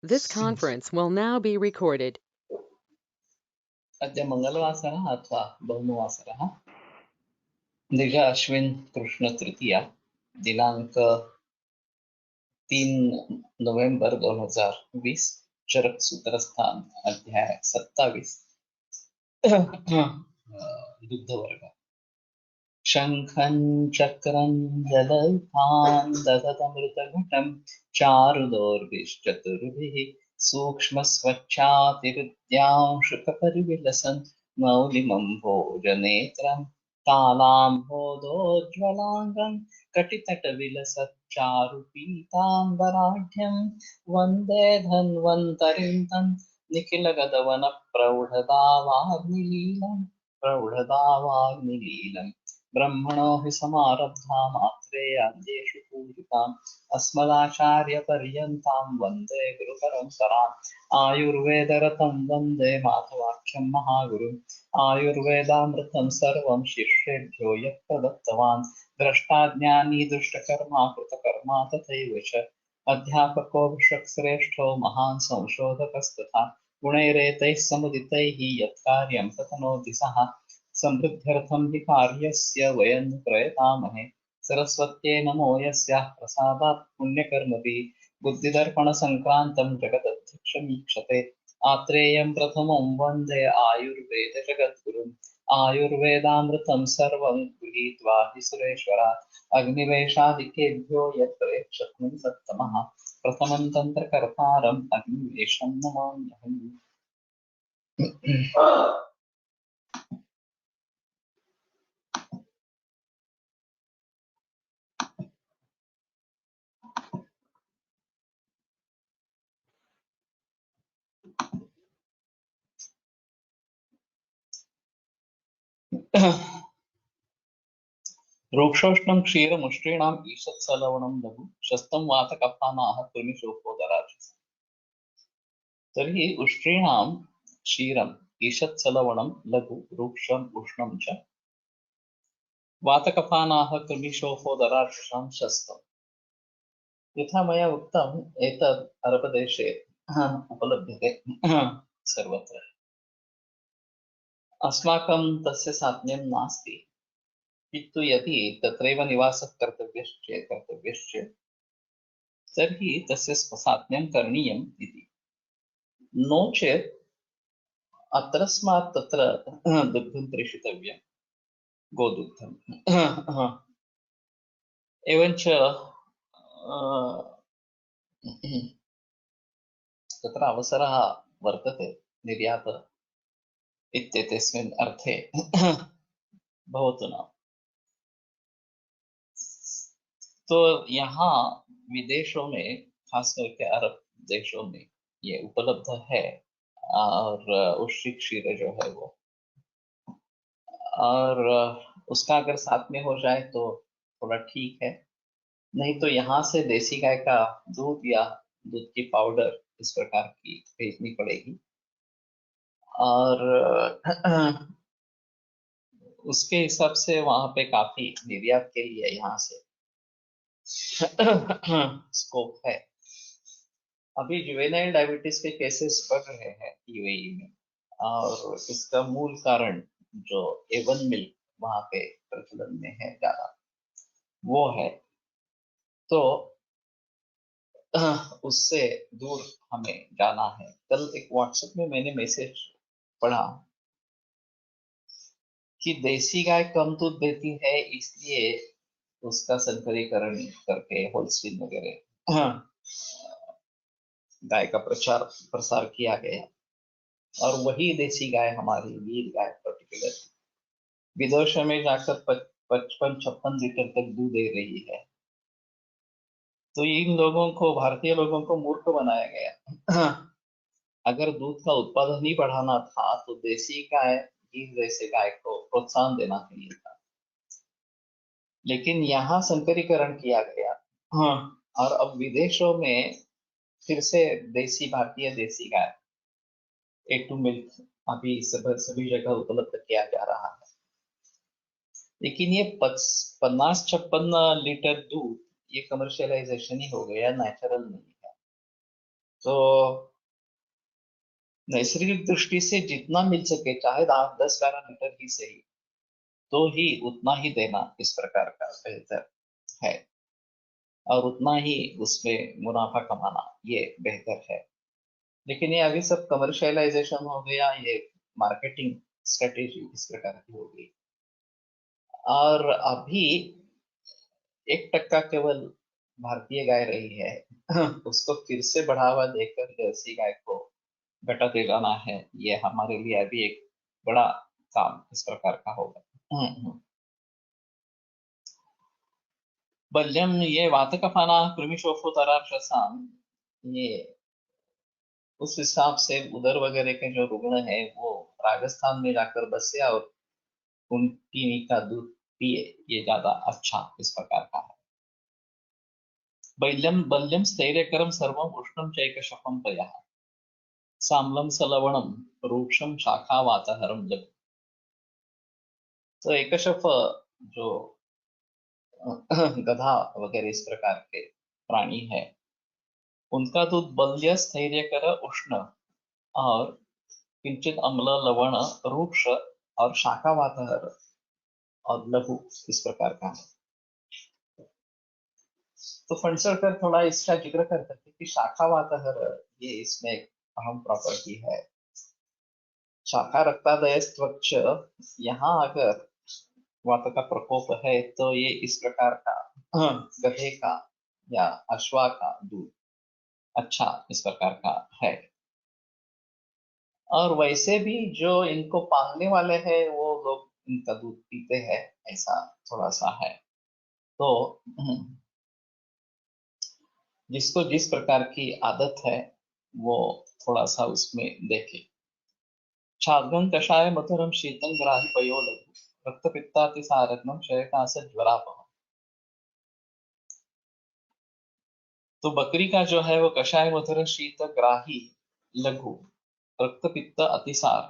This conference will now be recorded. अद्य मंगलवासरः अथवा भौमवासरः निज अश्विन कृष्ण तृतीया दिनांक 3 नोव्हेंबर 2020 चरक सूत्रस्थान अध्याय 27 दुग्धवर्ग शंखं चक्रं जलौकान् ददतमृतघटं चारुदोर्भिश्चतुर्भिः सूक्ष्मस्वच्छातिहृद्यांशुकपरिविलसन् मौलिमं भोजनेत्रं तालाम्भोदोज्ज्वलाङ्गं कटितटविलसच्चारुपीताम्बराढ्यं वन्दे धन्वन्तरिं तं निखिलगतवनप्रौढदावाग्निलीलम् ब्रह्मणो हि समारब्धा मात्रेयान्तेषु पूजिताम् अस्मदाचार्यपर्यन्तां वन्दे गुरुपरम्पराम् आयुर्वेदरतं वन्दे माधवाख्यं महागुरुम् आयुर्वेदामृतं सर्वं शिष्येभ्यो यः प्रदत्तवान् द्रष्टाज्ञानी दुष्टकर्मा कृतकर्मा तथैव च अध्यापको विश्वश्रेष्ठो महान् संशोधकस्तथा गुणैरेतैः समुदितैः यत्कार्यं प्रतनोति सः समृद्ध्यर्थं हि कार्यस्य वयं प्रयतामहे सरस्वत्यै नमो यस्याः प्रसादात् पुण्यकर्मभिः बुद्धिदर्पणसङ्क्रान्तं जगदध्यक्षमीक्षते आत्रेयं प्रथमं वन्दे आयुर्वेदजगद्गुरुम् आयुर्वेदामृतं सर्वं गृहीत्वा हि सुरेश्वरात् अग्निवेशादिकेभ्यो यत्प्रेक्षतं सत्तमः प्रथमं तन्त्रकर्तारम् अग्निवेशं नमाम्यहम्। रोक्षोष्णं क्षीरमुष्णीणाम् ईषत्सलवणं लघु शस्तं वातकफानाः कृमिशोकोदरार्चितम्। तर्हि उष्ट्रीणां क्षीरम् ईषत्सलवणं लघु रूक्षम् उष्णं च वातकफानाः कृमिशोकोदरार्चिषां शस्तम्। यथा मया उक्तम् एतत् अरबदेशे उपलभ्यते सर्वत्र। अस्माकं तस्य साध्यं नास्ति, किन्तु यदि तत्रैव निवासः कर्तव्यश्चेत् तर्हि तस्य साध्यं करणीयम् इति। नो चेत् अत्रस्मात् तत्र दुग्धं प्रेषितव्यं, गोदुग्धम्। एवञ्च तत्र अवसरः वर्तते निर्यात इत्येतस्मिन् अर्थे भवतु न। तो यहाँ विदेशों में, खास करके अरब देशों में ये उपलब्ध है, और उष्णी क्षीर जो है वो, और उसका अगर साथ में हो जाए तो थोड़ा ठीक है, नहीं तो यहाँ से देसी गाय का दूध या दूध की पाउडर इस प्रकार की भेजनी पड़ेगी। और उसके हिसाब से वहां पे काफी निर्यात के लिए यहाँ से स्कोप है। अभी जुवेनाइल डायबिटीज के केसेस बढ़ रहे हैं यूएई में, और इसका मूल कारण जो A1 मिल्क वहां पे प्रचलन में है ज्यादा, वो है। तो उससे दूर हमें जाना है। कल एक व्हाट्सएप में मैंने मैसेज पढ़ा कि देसी गाय कम दूध देती है, इसलिए उसका संकरीकरण करके होल्स्टीन वगैरह गाय का प्रचार प्रसार किया गया, और वही देसी गाय हमारी वीर गाय पर्टिकुलर विदेशों में जाकर 55-56 लीटर तक दूध दे रही है। तो इन लोगों को, भारतीय लोगों को मूर्ख बनाया गया। अगर दूध का उत्पादन ही बढ़ाना था तो देसी गाय, गिर जैसे गाय को प्रोत्साहन देना चाहिए था, लेकिन यहाँ संकरीकरण किया गया। और अब विदेशों में फिर से देसी, भारतीय देसी गाय A2 मिल्क अभी सभी जगह उपलब्ध किया जा रहा है। लेकिन ये 50-56 लीटर दूध, ये कमर्शियलाइजेशन ही हो गया, नेचुरल नहीं है। तो नैसर्गिक दृष्टि से जितना मिल सके, चाहे 10-12 लीटर ही सही, तो ही उतना ही देना इस प्रकार का बेहतर है, और उतना ही उसमें मुनाफा कमाना ये बेहतर है। लेकिन ये अभी सब कमर्शियलाइजेशन हो गया, ये मार्केटिंग स्ट्रेटेजी इस प्रकार की हो गई, और अभी 1% केवल भारतीय गाय रही है। उसको फिर से बढ़ावा देकर जर्सी गाय को घटा दे जाना है, ये हमारे लिए अभी एक बड़ा काम इस प्रकार का होगा। बल्यम ये वातकफाना कृमिशोफोतराक्षसाम, ये उस हिसाब से उधर वगैरह के जो रुग्ण है वो राजस्थान में जाकर बसे और उनकी का दूध पिए, ये ज्यादा अच्छा इस प्रकार का है। बल्यम बल्यम स्थैर्यकरम सर्वम उष्णम चैकशफम तया साम्लम सलवणम रूक्षम शाखा वातहरम जब। तो एकशफ जो गधा वगैरह इस प्रकार के प्राणी है, उनका दूध बल्य स्थैर्यकर उष्ण और किंचित अम्ल लवण रूक्ष और शाखा वातहर और लघु इस प्रकार का है। तो फणसरकर थोड़ा इसका जिक्र करते थे कि शाखा वातहर ये इसमें एक अहम प्रॉपर्टी है। शाखा रक्तादय स्वच्छ, यहाँ अगर वात का प्रकोप है तो ये इस प्रकार का गधे का या अश्वा का दूध अच्छा इस प्रकार का है। और वैसे भी जो इनको पालने वाले हैं वो लोग इनका दूध पीते हैं, ऐसा थोड़ा सा है। तो जिसको जिस प्रकार की आदत है वो थोड़ा सा उसमें देखे। छाद्गं कषाय मधुरम शीतल ग्राही पयोलघु रक्त पित्ताति सारग्नम क्षयकाश ज्वरापहम। तो बकरी का जो है वो कषाय मधुर शीत ग्राही लघु रक्त पित्त अतिसार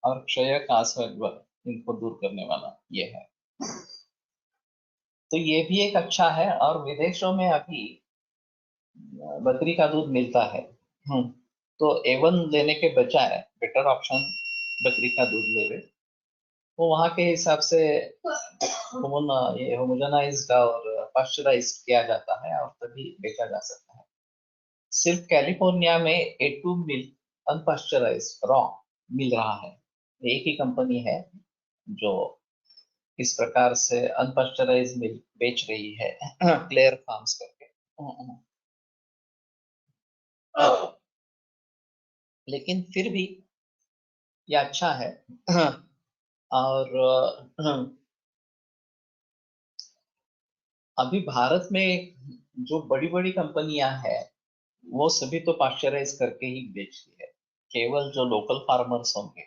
और क्षय काश ज्वर इनको दूर करने वाला ये है। तो ये भी एक अच्छा है, और विदेशों में अभी बकरी का दूध मिलता है। तो एवन लेने के बजाय बेटर ऑप्शन बकरी का दूध लेवे, वो वहाँ के हिसाब से ये होमोजेनाइज्ड और पाश्चराइज्ड किया जाता है और तभी बेचा जा सकता है। सिर्फ कैलिफोर्निया में A2 मिल्क अनपाश्चराइज्ड रॉ मिल रहा है। एक ही कंपनी है जो इस प्रकार से अनपाश्चराइज मिल्क बेच रही है, क्लेयर फार्म्स करके। लेकिन फिर भी ये अच्छा है। और अभी भारत में जो बड़ी बड़ी कंपनियां हैं वो सभी तो पाश्चराइज करके ही बेचती है। केवल जो लोकल फार्मर्स होंगे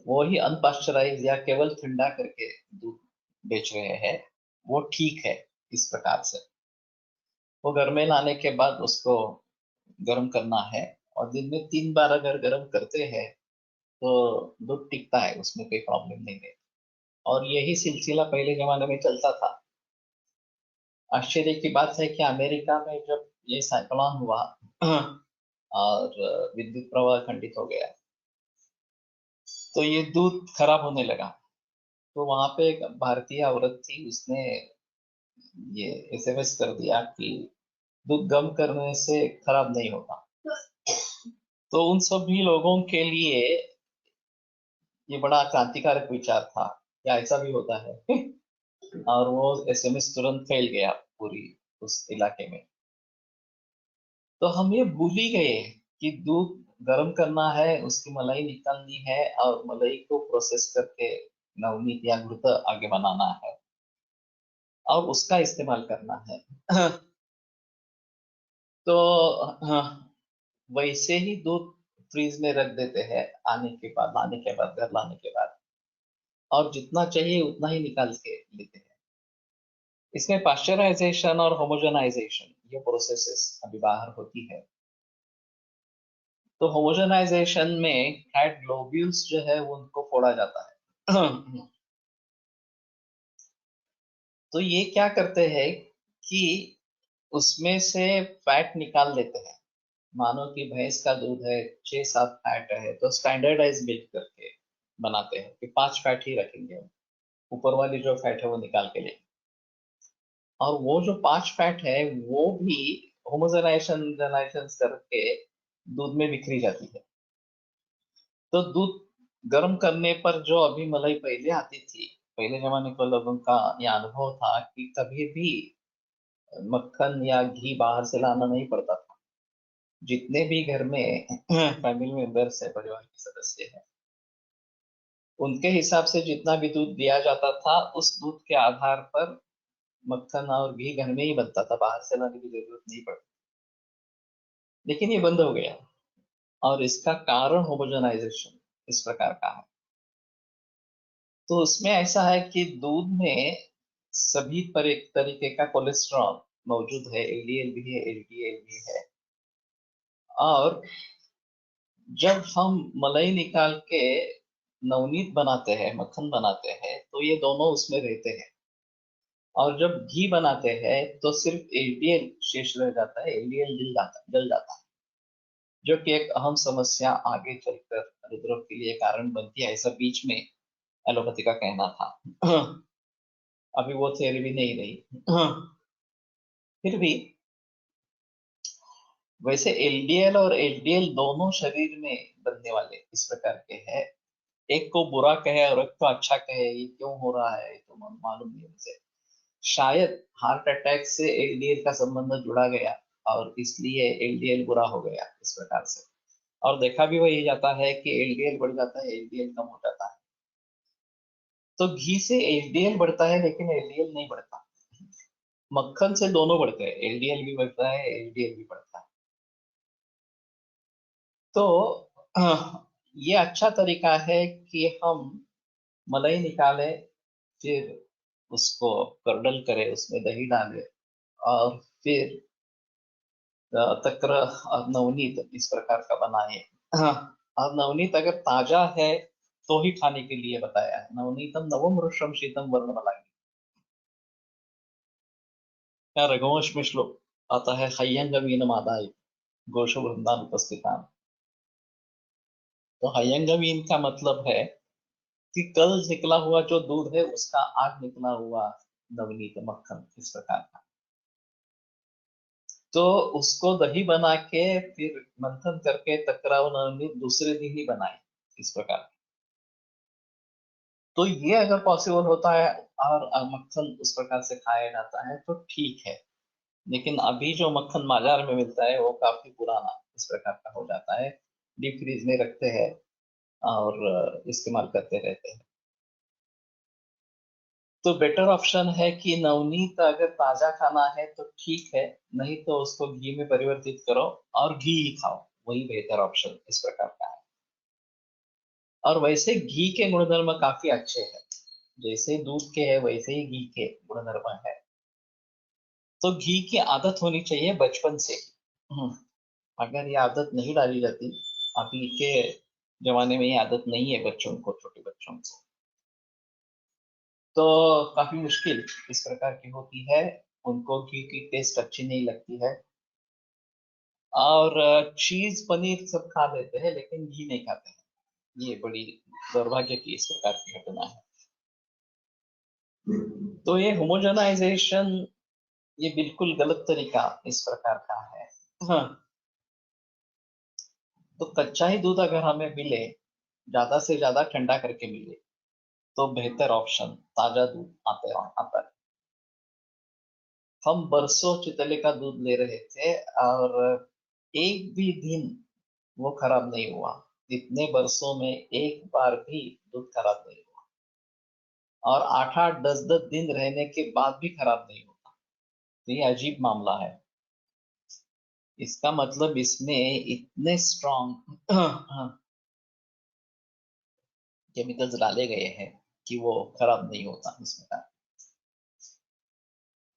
वो ही अनपाश्चराइज या केवल ठंडा करके दूध बेच रहे हैं, वो ठीक है। इस प्रकार से वो घर में लाने के बाद उसको गर्म करना है, और दिन में 3 बार अगर गर्म करते हैं तो दूध टिकता है, उसमें कोई प्रॉब्लम नहीं है। और यही सिलसिला पहले जमाने में चलता था। आश्चर्य की बात है कि अमेरिका में जब ये साइक्लोन हुआ और विद्युत प्रवाह खंडित हो गया, तो ये दूध खराब होने लगा। तो वहां पे एक भारतीय औरत थी, उसने ये एसएमएस कर दिया कि दूध गर्म करने से खराब नहीं होता। तो उन सभी लोगों के लिए ये बड़ा क्रांतिकारक विचार था, क्या ऐसा भी होता है। और वो एसएमएस तुरंत फैल गया पूरी उस इलाके में। तो हम ये भूल ही गए कि दूध गर्म करना है, उसकी मलाई निकालनी है और मलाई को प्रोसेस करके नवनीत या घृत आगे बनाना है और उसका इस्तेमाल करना है। तो हाँ, वैसे ही दूध फ्रीज में रख देते हैं आने के बाद, लाने के बाद, घर लाने के बाद, और जितना चाहिए उतना ही निकाल के लेते हैं। इसमें पाश्चराइजेशन और होमोजेनाइजेशन ये प्रोसेसेस अभी बाहर होती है। तो होमोजेनाइजेशन में फैट ग्लोब्यूल्स जो है वो उनको फोड़ा जाता है। तो ये क्या करते हैं कि उसमें से फैट निकाल लेते हैं, मानो कि भैंस का दूध है, 6-7 फैट है, तो स्टैंडर्डाइज मिल्क करके बनाते हैं कि 5 फैट ही रखेंगे हम, ऊपर वाली जो फैट है वो निकाल के लेंगे। और वो जो 5 फैट है वो भी होमोजेनाइजेशन करके दूध में बिखरी जाती है। तो दूध गर्म करने पर जो अभी मलाई पहले आती थी, पहले जमाने के लोगों का यह अनुभव था कि कभी भी मक्खन या घी बाहर से लाना नहीं पड़ता था। जितने भी घर में फैमिली मेंबर्स है, परिवार के सदस्य हैं, उनके हिसाब से जितना भी दूध दिया जाता था उस दूध के आधार पर मक्खन और घी घर में ही बनता था, बाहर से लाने की जरूरत नहीं पड़ती। लेकिन ये बंद हो गया और इसका कारण होमोजेनाइजेशन इस प्रकार का है। तो उसमें ऐसा है कि दूध में सभी तरीके का कोलेस्ट्रॉल मौजूद है, एलडीएल भी है, एलडीएल भी है। और जब हम मलाई निकाल के नवनीत बनाते हैं, मक्खन बनाते हैं, तो ये दोनों उसमें रहते हैं। और जब घी बनाते हैं तो सिर्फ एलडीएल शेष रह जाता है, एलडीएल जल जाता है, जो कि एक अहम समस्या आगे चलकर हृदरोग के लिए कारण बनती है, ऐसा बीच में एलोपैथी का कहना था। अभी वो थियरी भी नहीं रही। फिर भी वैसे एलडीएल और एलडीएल दोनों शरीर में बनने वाले इस प्रकार के हैं। एक को बुरा कहे और एक को अच्छा कहे, ये क्यों हो रहा है तो मालूम नहीं मुझे। शायद हार्ट अटैक से एलडीएल का संबंध जुड़ा गया और इसलिए एलडीएल बुरा हो गया इस प्रकार से। और देखा भी वही जाता है कि एलडीएल बढ़ जाता है, एलडीएल कम हो जाता है। तो घी से एलडीएल बढ़ता है लेकिन एलडीएल नहीं बढ़ता। मक्खन से दोनों बढ़ते हैं, एलडीएल भी बढ़ता है, एलडीएल भी बढ़ता है। तो ये अच्छा तरीका है कि हम मलाई निकालें, फिर उसको कर्डल करें, उसमें दही डालें और फिर तक्र और नवनीत इस प्रकार का बनाए। हाँ, और नवनीत अगर ताजा है तो ही खाने के लिए बताया है। नवनीतम नवम वृषम शीतम वर्णमलानि। क्या रघुवंश में श्लोक आता है, हय्यंगवीनम आदाय गोशो वृंदान उपस्थितान। तो हय्यंगवीन का मतलब है कि कल निकला हुआ जो दूध है उसका आज निकला हुआ नवनीत मक्खन इस प्रकार का। तो उसको दही बना के फिर मंथन करके टकराव नवनीत दूसरे दिन ही बनाए इस प्रकार। तो ये अगर पॉसिबल होता है और मक्खन उस प्रकार से खाया जाता है तो ठीक है। लेकिन अभी जो मक्खन बाजार में मिलता है वो काफी पुराना इस प्रकार का हो जाता है, डीप फ्रीज में रखते हैं और इस्तेमाल करते रहते हैं। तो बेटर ऑप्शन है कि नवनीत अगर ताजा खाना है तो ठीक है, नहीं तो उसको घी में परिवर्तित करो और घी ही खाओ, वही बेहतर ऑप्शन इस प्रकार का है। और वैसे घी के गुणधर्म काफी अच्छे हैं, जैसे दूध के है वैसे ही घी के गुणधर्म है। तो घी की आदत होनी चाहिए बचपन से ही। अगर ये आदत नहीं डाली जाती, अभी के जमाने में ये आदत नहीं है बच्चों को, छोटे बच्चों को, तो काफी मुश्किल इस प्रकार की होती है। उनको घी की टेस्ट अच्छी नहीं लगती है। और चीज पनीर सब खा लेते हैं लेकिन घी नहीं खाते हैं। ये बड़ी दुर्भाग्य की इस प्रकार की घटना है। तो ये होमोजेनाइजेशन ये बिल्कुल गलत तरीका इस प्रकार का है। हाँ, तो कच्चा ही दूध अगर हमें मिले, ज्यादा से ज्यादा ठंडा करके मिले, तो बेहतर ऑप्शन ताजा दूध आता है। हम बरसों चितले का दूध ले रहे थे और एक भी दिन वो खराब नहीं हुआ। इतने बरसों में एक बार भी दूध खराब नहीं हुआ। और 8-8 10-10 दिन रहने के बाद भी खराब नहीं होता। तो ये अजीब मामला है। इसका मतलब इसमें इतने स्ट्रॉन्ग केमिकल्स डाले गए हैं कि वो खराब नहीं होता इसमें।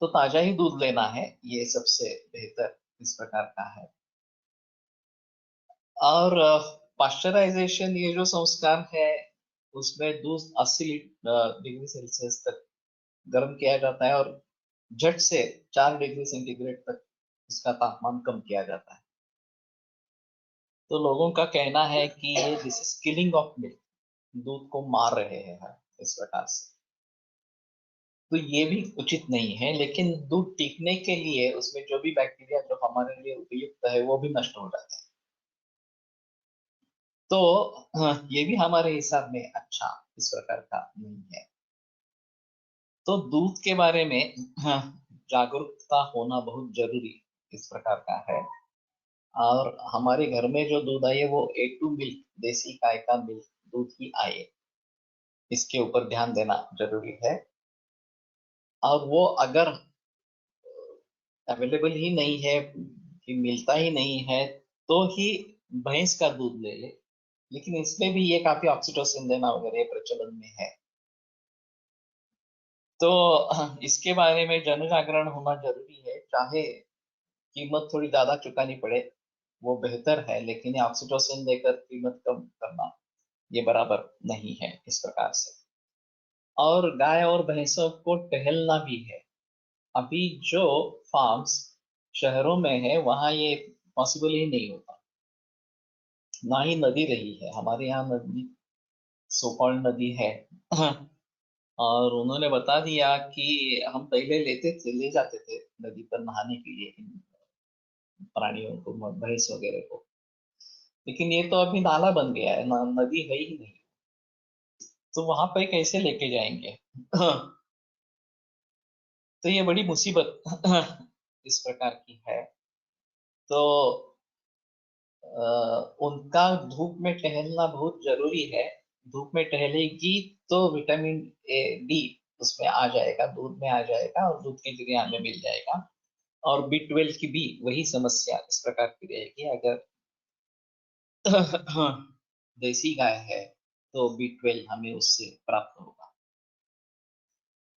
तो ताजा ही दूध लेना है, ये सबसे बेहतर इस प्रकार का है। और पाश्चराइजेशन ये जो संस्कार है उसमें दूध 80 डिग्री सेल्सियस तक गर्म किया जाता है और झट से 4 डिग्री सेंटीग्रेड तक इसका तापमान कम किया जाता है। तो लोगों का कहना है कि ये this is killing of milk, दूध को मार रहे हैं इस प्रकार से। तो ये भी उचित नहीं है, लेकिन दूध टिकने के लिए उसमें जो भी बैक्टीरिया जो हमारे लिए उपयुक्त है वो भी नष्ट हो जाता है। तो हाँ, ये भी हमारे हिसाब में अच्छा इस प्रकार का नहीं है। तो दूध के बारे में हाँ, जागरूकता होना बहुत जरूरी इस प्रकार का है। और हमारे घर में जो दूध आए वो A2 मिल्क, देसी गाय का मिल्क दूध ही आए, इसके ऊपर ध्यान देना जरूरी है। और वो अगर अवेलेबल ही नहीं है कि मिलता ही नहीं है तो ही भैंस का दूध ले ले, लेकिन इसमें भी ये काफी ऑक्सीटोसिन देना वगैरह प्रचलन में है। तो इसके बारे में जन जागरण होना जरूरी है, चाहे कीमत थोड़ी ज्यादा चुकानी पड़े वो बेहतर है, लेकिन ये ऑक्सीटोसिन देकर कीमत कम करना ये बराबर नहीं है इस प्रकार से। और गाय और भैंसों को टहलना भी है। अभी जो फार्म्स शहरों में है वहां ये पॉसिबल ही नहीं होता, ना ही नदी रही है। हमारे यहाँ नदी सोकॉल्ड नदी है और उन्होंने बता दिया कि हम पहले ले जाते थे नदी पर नहाने के लिए इन प्राणियों को, भैंस वगैरह को, लेकिन ये तो अभी नाला बन गया है, नदी है ही नहीं, तो वहां पे कैसे लेके जाएंगे तो ये बड़ी मुसीबत इस प्रकार की है। तो उनका धूप में टहलना बहुत जरूरी है। धूप में टहलेगी तो विटामिन A, D उसमें आ जाएगा, दूध में आ जाएगा और दूध के जरिए हमें मिल जाएगा। और B12 की भी वही समस्या इस प्रकार की रहेगी। अगर देसी गाय है तो B12 हमें उससे प्राप्त होगा।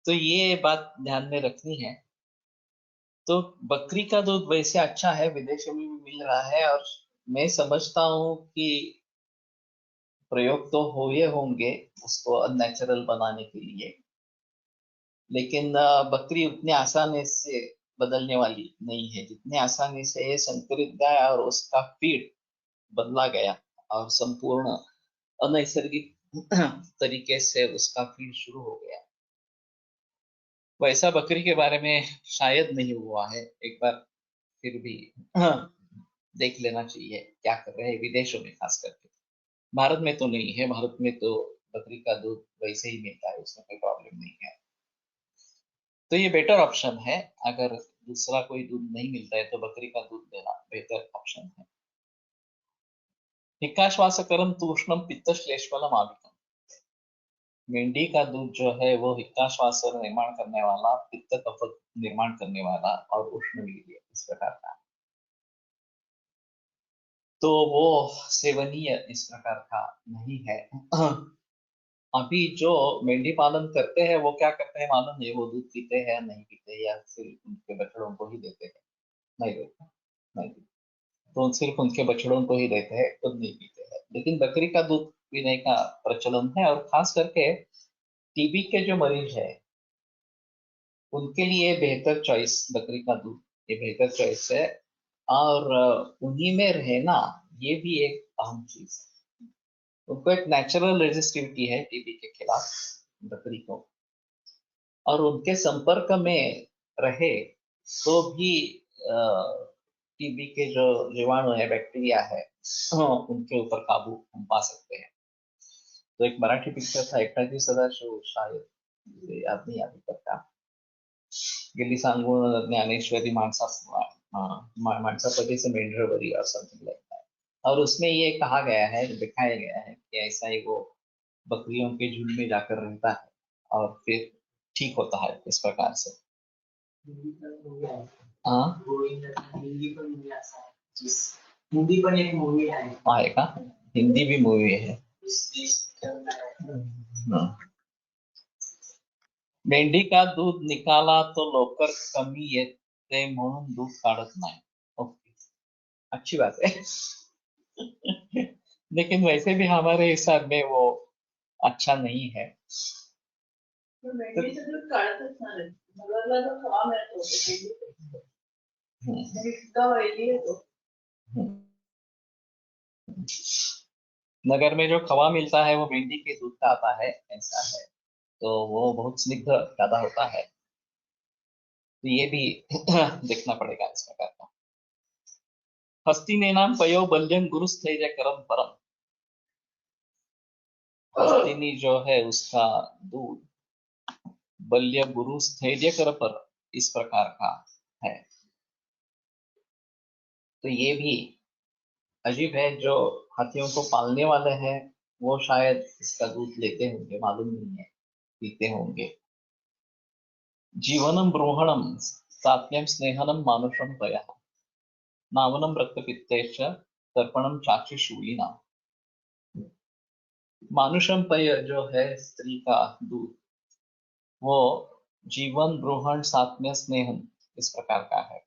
तो ये बात ध्यान में रखनी है। तो बकरी का दूध वैसे अच्छा है, विदेशों में भी मिल रहा है, और मैं समझता हूँ कि प्रयोग तो हुए होंगे उसको अननेचुरल बनाने के लिए, लेकिन बकरी उतनी आसानी से बदलने वाली नहीं है जितने आसानी से ये संकरित गाय और उसका फीड बदला गया और संपूर्ण अनैसर्गिक तरीके से उसका फीड शुरू हो गया। वैसा बकरी के बारे में शायद नहीं हुआ है। एक बार फिर भी देख लेना चाहिए क्या कर रहे हैं विदेशों में, खास करके। भारत में तो नहीं है, भारत में तो बकरी का दूध वैसे ही मिलता है, उसमें कोई प्रॉब्लम नहीं है। तो ये बेटर ऑप्शन है। अगर दूसरा कोई दूध नहीं मिलता है तो बकरी का दूध लेना बेहतर ऑप्शन है। हिक्काश्वासकरम तूष्णम पित्त श्लेष्मलम आविकम। मेंढी का दूध जो है वो हिक्काश्वास निर्माण करने वाला, पित्त कफ निर्माण करने वाला और उष्णवीर्य इस प्रकार का, तो वो सेवनीय इस प्रकार का नहीं है। अभी जो मेंढी पालन करते हैं वो क्या करते हैं मालूम है? वो दूध पीते हैं नहीं पीते, या सिर्फ उनके बछड़ों को ही देते हैं? नहीं देते, नहीं देते। तो सिर्फ उनके बछड़ों को ही देते हैं, खुद नहीं पीते हैं। लेकिन बकरी का दूध पीने का प्रचलन है, और खास करके टीबी के जो मरीज है उनके लिए बेहतर चॉइस बकरी का दूध, ये बेहतर चॉइस है। और उन्हीं में रहना ये भी एक अहम चीज है। उनको एक नेचुरल रेजिस्टिविटी है टीबी के खिलाफ, बकरी को, और उनके संपर्क में रहे तो भी टीबी के जो जीवाणु है, बैक्टीरिया है, उनके ऊपर काबू हम पा सकते हैं। तो एक मराठी पिक्चर था एकटाची सदाशिव, शायद याद नहीं अभी तक का, गेली सांगून ज्ञानेश्वरी माणसा, माणसापतीचं मेंढरवरी और समथिंग लाइक दैट। और उसमें ये कहा गया है, दिखाया गया है कि ऐसा ही वो बकरियों के झुंड में जाकर रहता है और फिर ठीक होता है इस प्रकार से। हाँ, हिंदी पण एक मूवी आहे का? हिंदी भी मूवी है। हाँ। मेंढी का दूध निकाला तो लोकर कमी येते म्हणून दूध काढत नाही। ओके, अच्छी बात है। लेकिन वैसे भी हमारे हिसाब में वो अच्छा नहीं है। मेंढीचं दूध काढतच नाही, नगरला जो खवा मिळतो इतका वैली येतो। नगर में जो खवा मिलता है वो मेंढी के दूध का आता है, ऐसा है। तो वो बहुत स्निग्ध ज्यादा होता है, तो ये भी देखना पड़ेगा इस प्रकार का। हस्तिने नाम पयो बल्यं गुरु स्थैर्य करम परम। हस्तिनी जो है उसका दूध बल्य गुरु स्थैर्य कर पर इस प्रकार का है। तो ये भी अजीब है, जो हाथियों को पालने वाले हैं वो शायद इसका दूध लेते होंगे, मालूम नहीं है, पीते होंगे। जीवनम ब्रूहणम सात्यम स्नेहनम मानुषम पयः नावनम रक्तपित्तेश तर्पणम चाक्षुषूलिना। मानुषम पय जो है स्त्री का दूध, वो जीवन ब्रूहण सात्म्य स्नेहन इस प्रकार का है,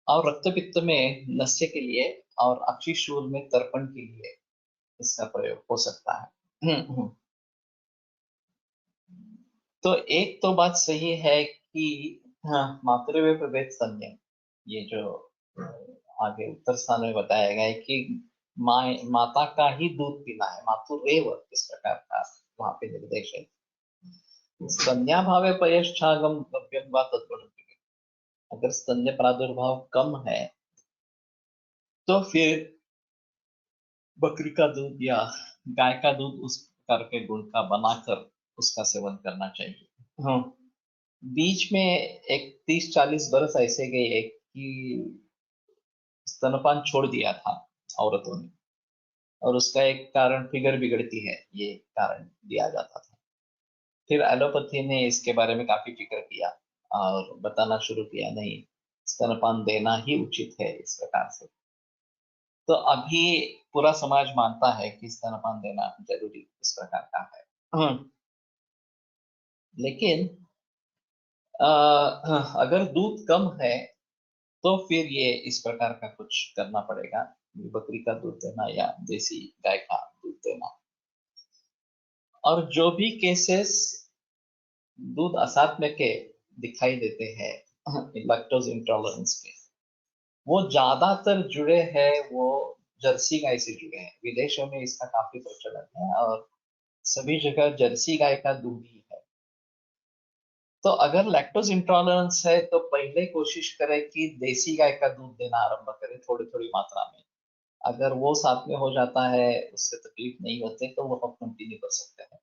और रक्तपित्त में नस्य के लिए और अक्षिशूल में तर्पण के लिए इसका प्रयोग हो सकता है। तो एक तो बात सही है कि हाँ, मातृव्य प्रभेद संयम, ये जो आगे उत्तर स्थान में बताया गया है कि माता का ही दूध पीना है, मातुरेव इस प्रकार का वहां पे निर्देश है। स्तन्या भावे पयश्चागम द्रव्यम वा तद्वत्। अगर स्तन्य प्रादुर्भाव कम है तो फिर बकरी का दूध या गाय का दूध उस प्रकार के गुण का बनाकर उसका सेवन करना चाहिए। हाँ, बीच में एक 30-40 बरस ऐसे गए कि स्तनपान छोड़ दिया था औरतों ने, और उसका एक कारण फिगर बिगड़ती है, ये कारण दिया जाता था। फिर एलोपैथी ने इसके बारे में काफी फिक्र किया और बताना शुरू किया, नहीं, स्तनपान देना ही उचित है इस प्रकार से। तो अभी पूरा समाज मानता है कि स्तनपान देना जरूरी इस प्रकार का है। लेकिन अगर दूध कम है तो फिर ये इस प्रकार का कुछ करना पड़ेगा, बकरी का दूध देना या देसी गाय का दूध देना। और जो भी केसेस दूध असात्म के दिखाई देते हैं लैक्टोज इंटॉलरेंस के, वो ज्यादातर जुड़े हैं वो जर्सी गाय से जुड़े हैं। विदेशों में इसका काफी प्रचलन है और सभी जगह जर्सी गाय का दूध ही है। तो अगर लैक्टोज इंटॉलरेंस है तो पहले कोशिश करें कि देसी गाय का दूध देना आरंभ करें, थोड़ी थोड़ी मात्रा में। अगर वो साथ में हो जाता है, उससे तकलीफ नहीं होते, तो वो हम कंटिन्यू कर सकते हैं।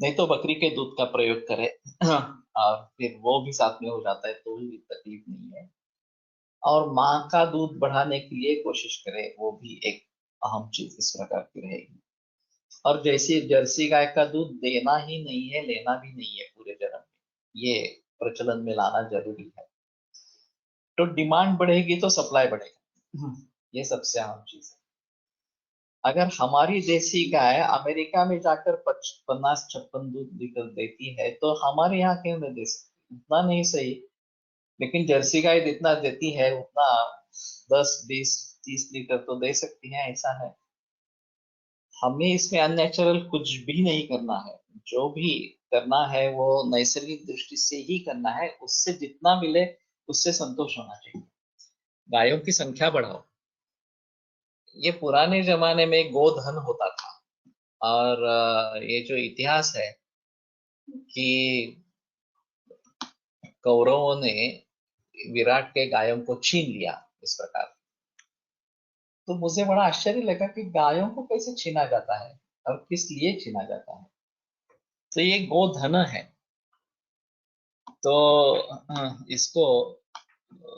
नहीं तो बकरी के दूध का प्रयोग करें और फिर वो भी साथ में हो जाता है तो भी तकलीफ नहीं है। और माँ का दूध बढ़ाने के लिए कोशिश करें, वो भी एक अहम चीज इस प्रकार की रहेगी। और जैसे जर्सी गाय का दूध देना ही नहीं है, लेना भी नहीं है पूरे जन्म में, ये प्रचलन में लाना जरूरी है। तो डिमांड बढ़ेगी तो सप्लाई बढ़ेगा, ये सबसे अहम चीज है। अगर हमारी देसी गाय अमेरिका में जाकर 50-56 दूध लीटर देती है तो हमारे यहाँ क्यों नहीं दे सकती? उतना नहीं सही, लेकिन जर्सी गाय जितना देती है उतना 10-20-30 लीटर तो दे सकती है, ऐसा है। हमें इसमें अननेचुरल कुछ भी नहीं करना है, जो भी करना है वो नैसर्गिक दृष्टि से ही करना है। उससे जितना मिले उससे संतोष होना चाहिए। गायों की संख्या बढ़ाओ। ये पुराने जमाने में गोधन होता था, और ये जो इतिहास है कि कौरवों ने विराट के गायों को छीन लिया इस प्रकार, तो मुझे बड़ा आश्चर्य लगा कि गायों को कैसे छीना जाता है और किस लिए छीना जाता है। तो ये गोधन है, तो इसको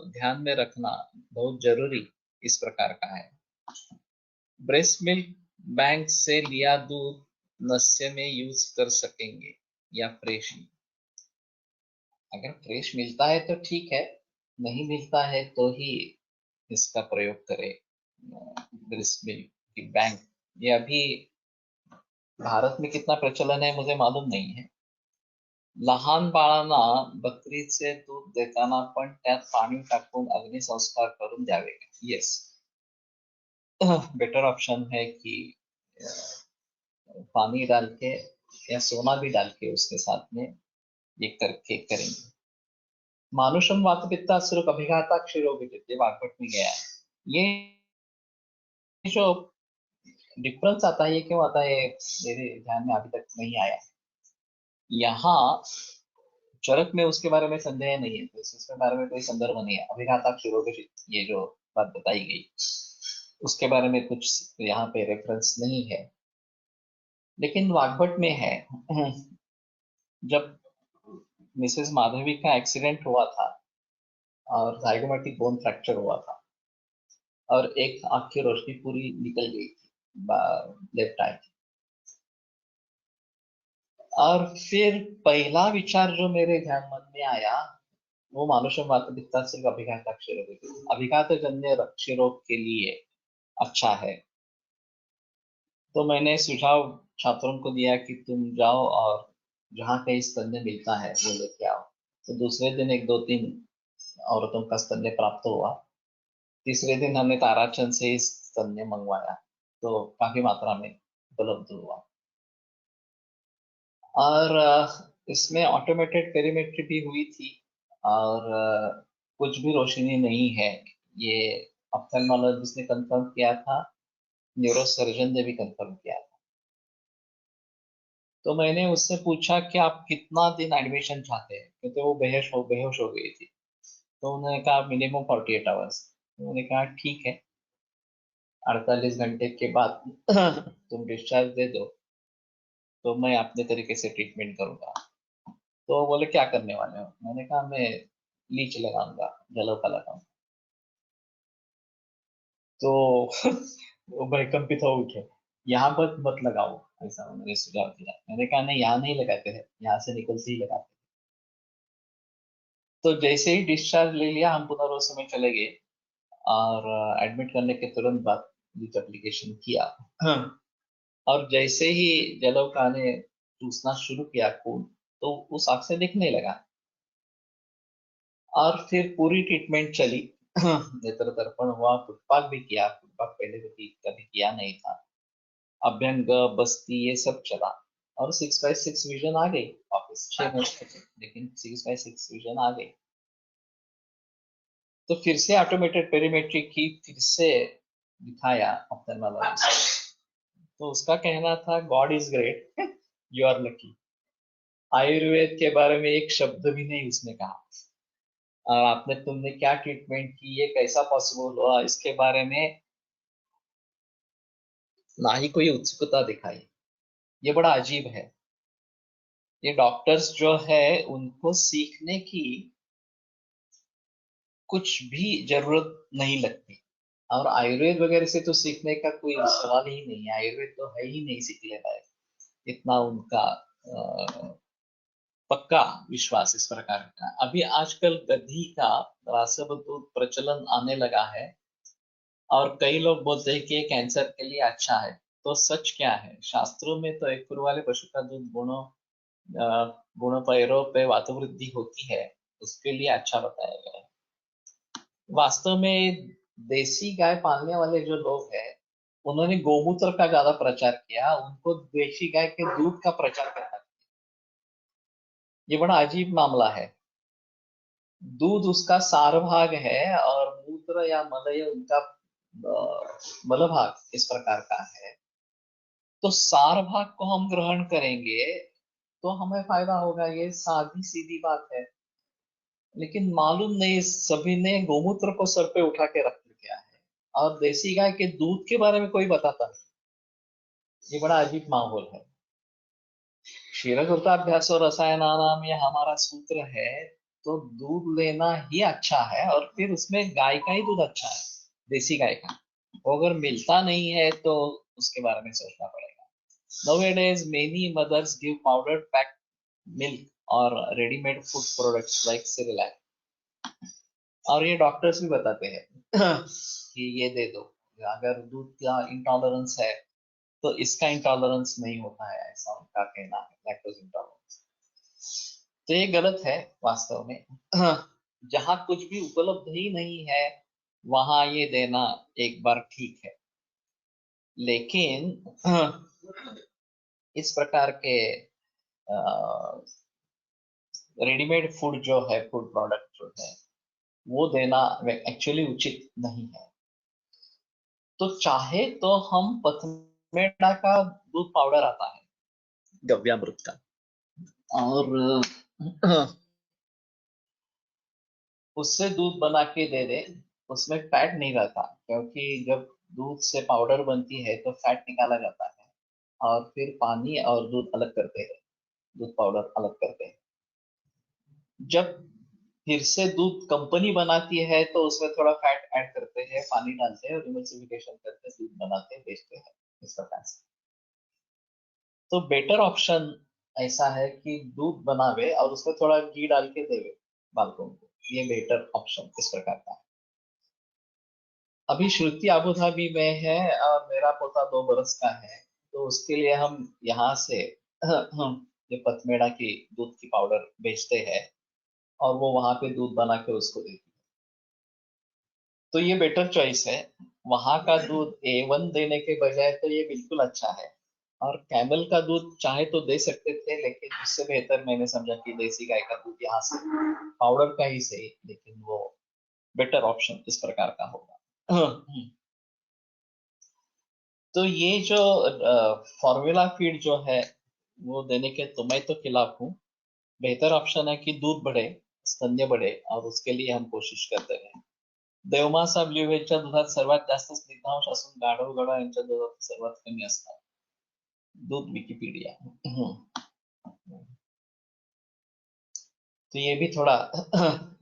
ध्यान में रखना बहुत जरूरी इस प्रकार का है। ब्रेस्ट मिल्क बैंक से लिया दूध नस्य में यूज कर सकेंगे या फ्रेश? अगर फ्रेश मिलता है तो ठीक है, नहीं मिलता है तो ही इसका प्रयोग करें। ब्रेस्ट मिल्क की बैंक, ये अभी भारत में कितना प्रचलन है मुझे मालूम नहीं है। लहान बाळांना बकरीचे दूध देताना पण त्यात पाणी टाकून अग्निसंस्कार करून द्यावे। येस, बेटर ऑप्शन है कि पानी डाल के या सोना भी डाल के उसके साथ में ये करके करेंगे। मानुषम वात पित्ता सुरक अभिघाता क्षीरो विदिते वाग्भट में गया है। ये जो डिफरेंस आता है ये क्यों आता है, मेरे ध्यान में अभी तक नहीं आया। यहाँ चरक में उसके बारे में संदेह नहीं है, तो इसके बारे में कोई संदर्भ नहीं है। अभिघाताक्षरों के ये जो बात बताई गई उसके बारे में कुछ यहाँ पे रेफरेंस नहीं है। लेकिन वाग्भट में है। जब मिसेस माधवी का एक्सीडेंट हुआ था और जाइगोमेटिक बोन फ्रैक्चर हुआ था और एक आंख की रोशनी पूरी निकल गई थी लेफ्ट आई की, और फिर पहला विचार जो मेरे ध्यान मन में आया वो मानुषम वात दिखता सिर्फ अभिघात अक्षरों, अभिघात जन्य अक्षरों के लिए अच्छा है। तो मैंने सुझाव छात्रों को दिया कि तुम जाओ और जहाँ कहीं स्तन्य मिलता है वो लेके आओ। तो दूसरे दिन एक दो तीन औरतों का स्तन्य प्राप्त हुआ। तीसरे दिन हमने ताराचंद से इस स्तन्य मंगवाया, तो काफी मात्रा में उपलब्ध हुआ। और इसमें ऑटोमेटेड पेरीमेट्री भी हुई थी, और कुछ भी रोशनी नहीं है, ये ऑप्थेल्मोलॉजिस्ट ने कंफर्म किया था, न्यूरोसर्जन ने भी कंफर्म किया था। तो मैंने उससे पूछा कि आप कितना दिन एडमिशन चाहते हैं, क्योंकि वो बेहोश हो गई थी। तो उन्होंने कहा मिनिमम 48 आवर्स। उन्होंने कहा ठीक है, 48 घंटे के बाद तुम डिस्चार्ज दे दो, तो मैं अपने तरीके से ट्रीटमेंट करूंगा। तो वो बोले क्या करने वाले हो? मैंने कहा मैं लीच लगाऊंगा, जलों का लगाऊंगा। तो वो भयकंपित हो उठे, यहाँ पर मत लगाओ, ऐसा उन्होंने सुझाव दिया। मैंने कहा नहीं, यहाँ नहीं लगाते हैं, यहाँ से निकलते ही लगाते हैं। तो जैसे ही डिस्चार्ज ले लिया हम पुनर्वसु में चले गए, और एडमिट करने के तुरंत बाद लीच एप्लीकेशन किया। हाँ। और जैसे ही जलौका ने चूसना शुरू किया खून, तो उस आंख से दिखने लगा। और फिर पूरी ट्रीटमेंट चली। नेत्र दर्पण हुआ, फुटपाथ भी किया, फुटपाथ पहले कभी किया नहीं था, अभ्यंग बस्ती ये सब चला, और 6/6 विजन आ गई वापस 6 महीने तक, लेकिन 6/6 विजन आ गई। तो फिर से ऑटोमेटेड पेरीमेट्री की, फिर से दिखाया ऑप्थेल्मोलॉजिस्ट। तो उसका कहना था God is great, you are lucky. Ayurveda के बारे में एक शब्द भी नहीं उसने कहा, और तुमने क्या ट्रीटमेंट की, ये कैसा पॉसिबल हुआ, इसके बारे में ना ही कोई उत्सुकता दिखाई। ये बड़ा अजीब है। ये डॉक्टर्स जो है उनको सीखने की कुछ भी जरूरत नहीं लगती, और आयुर्वेद वगैरह से तो सीखने का कोई सवाल ही नहीं है, आयुर्वेद तो है ही नहीं सीख लेता है, इतना उनका पक्का विश्वास इस प्रकार का। अभी आजकल गधी का रासवदूत प्रचलन आने लगा है, और कई लोग बोलते हैं कि ये कैंसर के लिए अच्छा है। तो सच क्या है? शास्त्रों में तो एक पूर्व वाले पशु का दूध गुणों पैरों पे वातवृद्धि होती है, उसके लिए अच्छा बताया गया है। वास्तव में देसी गाय पालने वाले जो लोग हैं उन्होंने गोमूत्र का ज्यादा प्रचार किया, उनको देसी गाय के दूध का प्रचार करना चाहिए। ये बड़ा अजीब मामला है। दूध उसका सार भाग है, और मूत्र या मलय उनका मल भाग इस प्रकार का है। तो सार भाग को हम ग्रहण करेंगे तो हमें फायदा होगा, ये सादी सीधी बात है। लेकिन मालूम नहीं सभी ने गोमूत्र को सर पे उठा के रख दिया है, और देसी गाय के दूध के बारे में कोई बताता नहीं। ये बड़ा अजीब माहौल है। क्षीरघृताभ्यास और रसायनानाम ये हमारा सूत्र है। तो दूध लेना ही अच्छा है, और फिर उसमें गाय का ही दूध अच्छा है, देसी गाय का। वो अगर मिलता नहीं है तो उसके बारे में सोचना पड़ेगा। Nowadays, many mothers give powdered packed milk or ready-made food products like Cerelac. और ये डॉक्टर्स भी बताते हैं कि ये दे दो, अगर दूध का इंटॉलरेंस है तो इसका इंटॉलरेंस नहीं होता है, ऐसा उनका कहना है, लैक्टोज इंटॉलरेंस। तो ये गलत है वास्तव में। जहां कुछ भी उपलब्ध ही नहीं है वहां ये देना एक बार ठीक है, लेकिन इस प्रकार के रेडीमेड फूड जो है, फूड प्रोडक्ट जो है, वो देना एक्चुअली उचित नहीं है। तो चाहे तो हम पथमेड़ा का दूध पाउडर आता है गव्यामृत का, और उससे दूध बना के दे दे। उसमें फैट नहीं रहता, क्योंकि जब दूध से पाउडर बनती है तो फैट निकाला जाता है और फिर पानी और दूध अलग करते हैं, दूध पाउडर अलग करते हैं। जब फिर से दूध कंपनी बनाती है तो उसमें थोड़ा फैट ऐड करते हैं, पानी डालते हैं और इमल्सिफिकेशन करते हैं, दूध बनाते हैं, बेचते हैं इस प्रकार से। तो बेटर ऑप्शन ऐसा है कि दूध बनावे और उसमें थोड़ा घी डाल के देवे बालकों को, ये बेटर ऑप्शन इस प्रकार का है। अभी श्रुति अबू धाबी में है और मेरा पोता 2 बरस का है, तो उसके लिए हम यहाँ से ये पथमेड़ा की दूध की पाउडर बेचते हैं और वो वहां पे दूध बना के उसको देती है। तो ये बेटर चॉइस है। वहां का दूध A1 देने के बजाय तो ये बिल्कुल अच्छा है। और कैमल का दूध चाहे तो दे सकते थे, लेकिन उससे बेहतर मैंने समझा कि देसी गाय का दूध यहाँ से पाउडर का ही सही, लेकिन वो बेटर ऑप्शन इस प्रकार का होगा। तो ये जो फॉर्मूला फीड जो है वो देने के तो मैं तो खिलाफ हूँ। बेहतर ऑप्शन है कि दूध बढ़े, स्तन्य बढ़े, और उसके लिए हम कोशिश करते हैं। देवमासा ब्ल्यू यांच्या दुधात सर्वात जास्त स्निग्धांश असून गाढव गडा यांच्या दुधात सर्वात कमी असतात। दूध विकिपीडिया। तो ये भी थोड़ा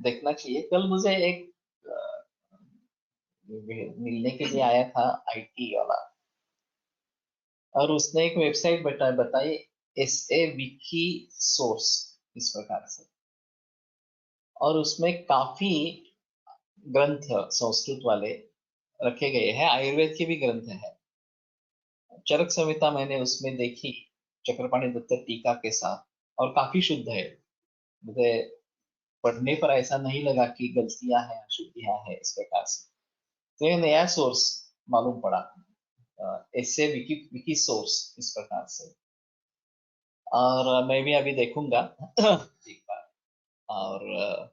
देखना चाहिए। कल मुझे एक मिलने के लिए आया था IT वाला, और उसने एक वेबसाइट बताई, SA विकी सोर्स इस प्रकार से। और उसमें काफी ग्रंथ संस्कृत वाले रखे गए हैं, आयुर्वेद के भी ग्रंथ हैं। चरक संहिता मैंने उसमें देखी चक्रपाणि दत्त टीका के साथ, और काफी शुद्ध है। मुझे पढ़ने पर ऐसा नहीं लगा कि गलतियां हैं, अशुद्धियां हैं इस प्रकार से। तो ये नया सोर्स मालूम पड़ा, ऐसे विकी सोर्स इस प्रकार से। और मैं भी अभी देखूंगा एक बार। और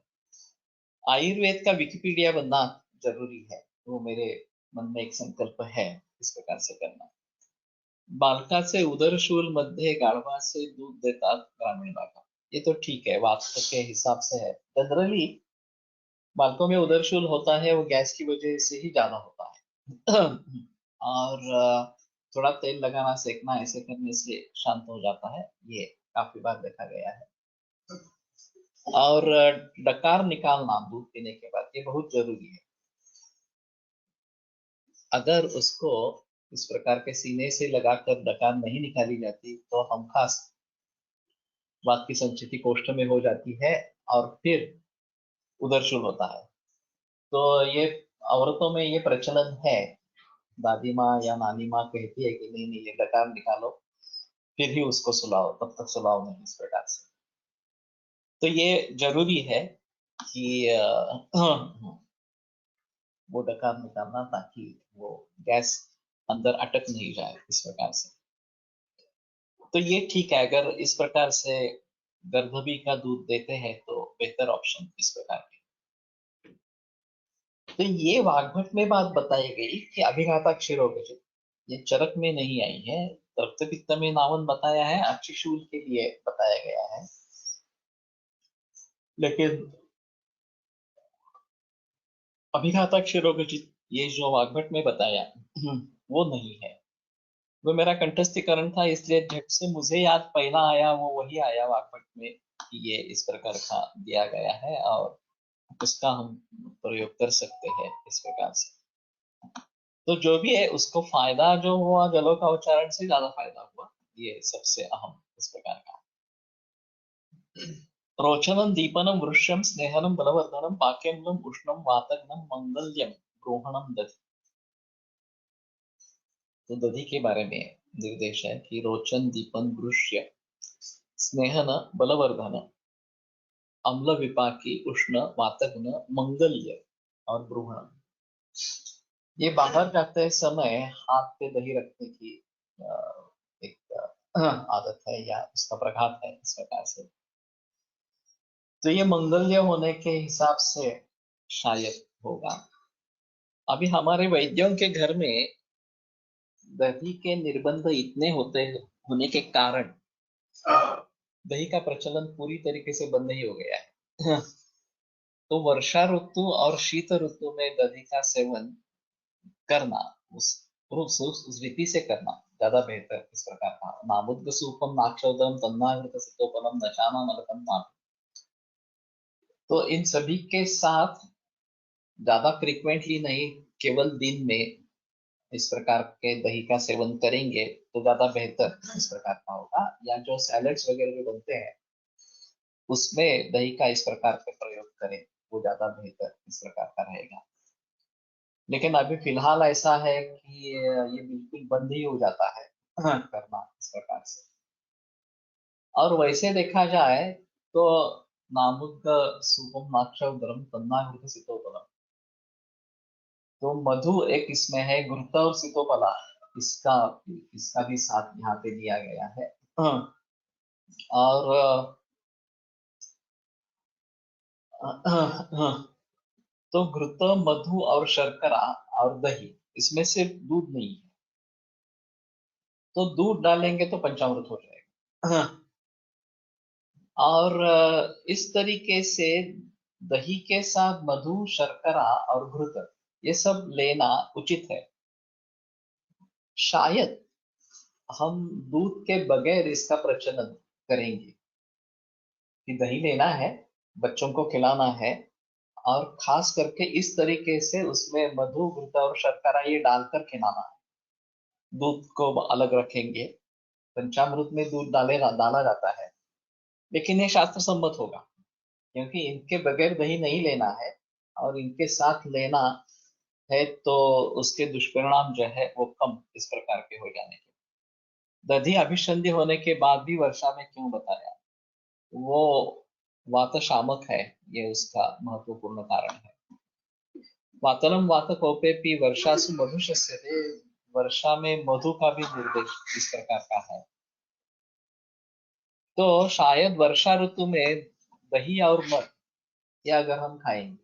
आयुर्वेद का विकिपीडिया बनना जरूरी है, वो मेरे मन में एक संकल्प है इस प्रकार से करना। बालकाचे उदरशूल मध्ये गाढवाचे दूध देतात ग्रामीण भागात, ये तो ठीक है, वास्तव के हिसाब से है। जनरली बालकों में उदरशूल होता है, वो गैस की वजह से ही ज्यादा होता है। और थोड़ा तेल लगाना, सेकना, ऐसे करने से शांत हो जाता है, ये काफी बार देखा गया है। और डकार निकालना दूध पीने के बाद, ये बहुत जरूरी है। अगर उसको इस प्रकार के सीने से लगाकर डकार नहीं निकाली जाती तो हम खास वात की संचिति कोष्ठ में हो जाती है और फिर उदरशूल होता है। तो ये औरतों में ये प्रचलन है, दादी माँ या नानी माँ कहती है कि नहीं नहीं, ये डकार निकालो फिर ही उसको सुलाओ, तब तक सुलाओ नहीं, इस प्रकार से। तो ये जरूरी है कि वो डकार निकालना, ताकि वो गैस अंदर अटक नहीं जाए इस प्रकार से। तो ये ठीक है, अगर इस प्रकार से गर्भवी का दूध देते हैं तो बेहतर ऑप्शन इस प्रकार के। तो ये वाग्भट में बात बताई गई कि अभिघाता क्षीरोगजित, ये चरक में नहीं आई है। रक्त पित्त में नावन बताया है, अक्षिशूल के लिए बताया गया है, लेकिन अभिघाता क्षीरोगजित ये जो वाग्भट में बताया वो नहीं है। वो मेरा कंठस्थीकरण था, इसलिए झट से मुझे याद पहला आया वो वही आया वाग्भट में कि ये इस प्रकार का दिया गया है और उसका हम प्रयोग कर सकते हैं इस प्रकार से। तो जो भी है, उसको फायदा जो हुआ जलों का उच्चारण से ज्यादा फायदा हुआ, ये सबसे अहम इस प्रकार का। रोचनम दीपनम वृष्यम स्नेहनम बलवर्धनम पाक्यम्लम उष्णम वातग्नम मंगल्यम ग्रोहणम दधि। तो दधि के बारे में निर्देश है कि रोचन दीपन वृष्य स्नेहन बलवर्धन अम्ल विपाकी उष्ण वातग्न मंगल्य और ब्रूहण। ये बाहर जाते समय हाथ पे दही रखने की एक आदत है या उसका प्रघात है इस प्रकार से। तो ये मंगल्य होने के हिसाब से शायद होगा। अभी हमारे वैद्यों के घर में दही के निर्बंध इतने होने के कारण दही का प्रचलन पूरी तरीके से बंद नहीं हो गया है। तो वर्षा ऋतु और शीत ऋतु में दही का सेवन करना, उस उस रीति से करना ज्यादा बेहतर इस प्रकार का। नामुद्ग सूपम नाक्षौदम तन्नावृत सितोपलम नशाना मलकम नाम। तो इन सभी के साथ ज्यादा फ्रिक्वेंटली नहीं, केवल दिन में इस प्रकार के दही का सेवन करेंगे तो ज्यादा बेहतर इस प्रकार का होगा। या जो सैलड्स वगैरह जो बनते हैं उसमें दही का इस प्रकार के प्रयोग करें, वो ज्यादा बेहतर इस प्रकार का रहेगा। लेकिन अभी फिलहाल ऐसा है कि ये बिल्कुल बंद ही हो जाता है करना इस प्रकार से। और वैसे देखा जाए तो नामुक सुगम नाक्षरम तन्नाहृत सितोपलम, तो मधु एक इसमें है, घृत और सितोपला इसका इसका भी साथ यहाँ पे दिया गया है। और तो घृत, मधु और शर्करा और दही, इसमें से दूध नहीं है, तो दूध डालेंगे तो पंचामृत हो जाएगा। और इस तरीके से दही के साथ मधु, शर्करा और घृत ये सब लेना उचित है। शायद हम दूध के बगैर इसका प्रचलन करेंगे कि दही लेना है, बच्चों को खिलाना है, और खास करके इस तरीके से उसमें मधु, घृत और शर्करा ये डालकर खिलाना है। दूध को अलग रखेंगे, पंचामृत में दूध डाला जाता है, लेकिन ये शास्त्र सम्मत होगा क्योंकि इनके बगैर दही नहीं लेना है, और इनके साथ लेना है तो उसके दुष्परिणाम जो है वो कम इस प्रकार के हो जाने के। दधी अभिसंधि होने के बाद भी वर्षा में क्यों बताया, वो वात शामक है, ये उसका महत्वपूर्ण कारण है। वातरम वात कौपेपी वर्षासु मधुशस्यते, वर्षा में मधु का भी निर्देश इस प्रकार का है। तो शायद वर्षा ऋतु में दही और मध ये अगर हम खाएंगे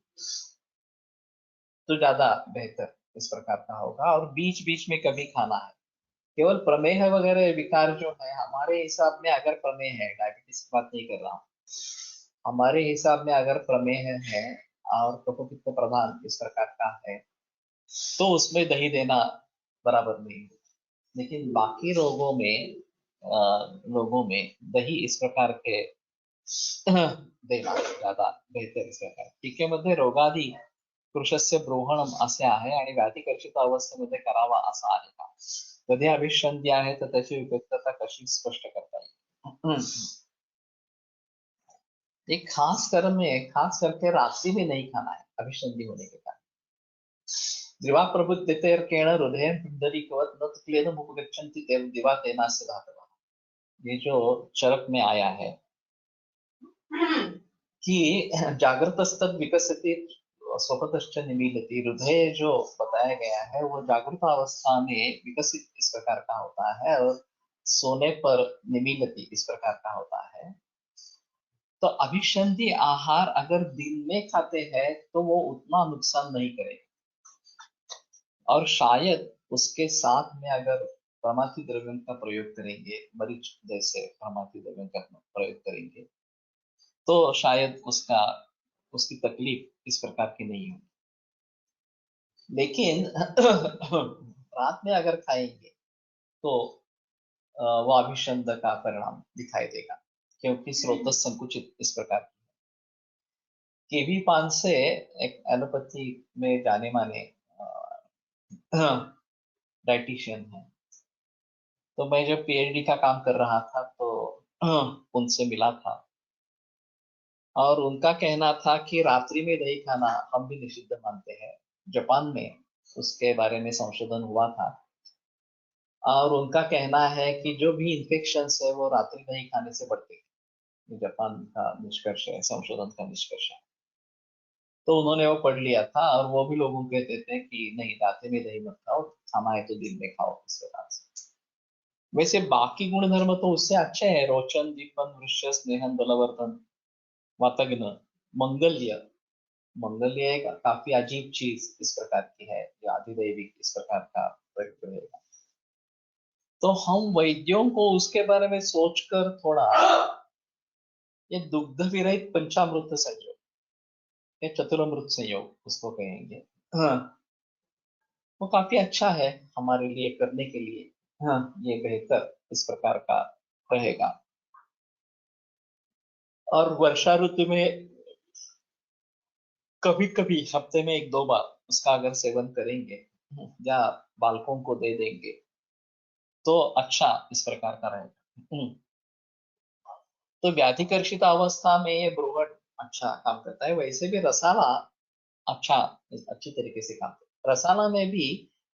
तो ज्यादा बेहतर इस प्रकार का होगा। और बीच बीच में कभी खाना है। केवल प्रमेह वगैरह विकार जो है हमारे हिसाब में, अगर प्रमेह है, डायबिटीज की बात नहीं कर रहा हूँ, हमारे हिसाब में अगर प्रमेह है और कफपित्त प्रधान इस प्रकार का है तो उसमें दही देना बराबर नहीं है। लेकिन बाकी रोगों में दही इस प्रकार के देना ज्यादा बेहतर इस प्रकार। टीकेमध्ये रोगादी कृशस्य ब्रोहणम असे आहे आणि व्याधिकर्षित अवस्थेमध्ये करावा असा आहे का? कधी अभिसंधी आहे तर त्याची उपयुक्तता कशी स्पष्ट करता येईल? एक खास करके रात्रि में नहीं खाना है अभिसंधि होने के कारण। दिवा प्रबुद्धितेर्केण हृदयं पुंडरीकवत् न तुक्लेन मुपगच्छन्ति तेन दिवा तेनास्य धातवः। ये जो चरक में आया है कि जागृतस्तद विकसति स्वपतश्च निमीलति, हृदय जो बताया गया है वो जागृत अवस्था में विकसित इस प्रकार का होता है और सोने पर निमीलति इस प्रकार का होता है। तो अभिसंधि आहार अगर दिन में खाते हैं तो वो उतना नुकसान नहीं करेगा, और शायद उसके साथ में अगर प्रमाथी द्रव्यों का प्रयोग करेंगे, मरीच जैसे प्रमाथी द्रव्यों का प्रयोग करेंगे तो शायद उसकी तकलीफ इस प्रकार की नहीं होगी। लेकिन रात में अगर खाएंगे तो वो अभिसंध का परिणाम दिखाई देगा, क्योंकि स्रोत संकुचित इस प्रकार की। केवी पान से एक एलोपैथी में जाने माने डाइटिशियन है, तो मैं जब पीएचडी का काम कर रहा था तो उनसे मिला था, और उनका कहना था कि रात्रि में दही खाना हम भी निषिद्ध मानते हैं। जापान में उसके बारे में संशोधन हुआ था, और उनका कहना है कि जो भी इन्फेक्शन है वो रात्रि दही खाने से बढ़ते हैं। जापान का निष्कर्ष है, संशोधन का निष्कर्ष है। तो उन्होंने वो पढ़ लिया था, और वो भी लोगों को कहते थे कि नहीं, रात्रि में दही मत खाओ, खाना है तो दिन में खाओ इस प्रकार से। वैसे बाकी गुण धर्म तो उससे अच्छे हैं, रोचन, दीपन, वृश्य, स्नेहन, बलवर्धन, वातग्न, मंगल्य, मंगल्य एक काफी अजीब चीज इस प्रकार की है, या अधिदैविक इस प्रकार का प्रयोग रहेगा। तो हम वैद्यों को उसके बारे में सोचकर थोड़ा ये दुग्ध विरहित पंचामृत संयोग या चतुरामृत संयोग उसको कहेंगे, हाँ, वो काफी अच्छा है हमारे लिए करने के लिए। हाँ, ये बेहतर इस प्रकार का रहेगा। और वर्षा ऋतु में कभी कभी हफ्ते में 1-2 बार उसका अगर सेवन करेंगे या बालकों को दे देंगे तो अच्छा इस प्रकार का रहेगा। तो व्याधिकर्षित अवस्था में ये ब्रोहट अच्छा काम करता है। वैसे भी रसाला अच्छा, अच्छी तरीके से काम करता है। रसाला में भी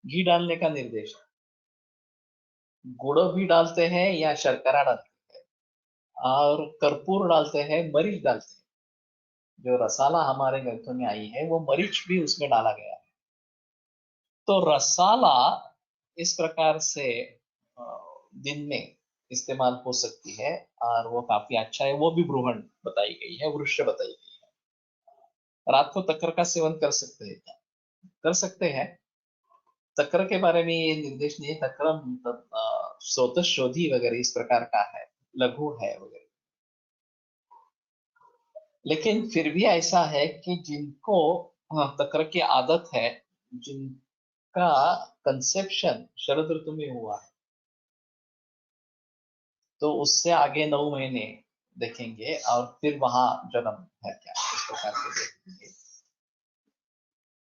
घी डालने का निर्देश है, गुड़ भी डालते हैं या शर्करा डालते हैं, और कर्पूर डालते हैं, मरीच डालते हैं। जो रसाला हमारे ग्रंथों में आई है वो मरीच भी उसमें डाला गया है। तो रसाला इस प्रकार से अ, दिन में इस्तेमाल हो सकती है, और वो काफी अच्छा है। वो भी ब्रूहण बताई गई है, वृक्ष बताई गई है। रात को तक्र का सेवन कर सकते हैं क्या? कर सकते हैं। तक्र के बारे में ये निर्देश नहीं है। तक्र मतलब स्रोतशोधी वगैरह इस प्रकार का है, लघु है वगैरह। लेकिन फिर भी ऐसा है कि जिनको तक्र की आदत है, जिनका कंसेप्शन शरद ऋतु में हुआ है, तो उससे आगे 9 महीने देखेंगे और फिर वहां जन्म है क्या इस प्रकार से देखेंगे,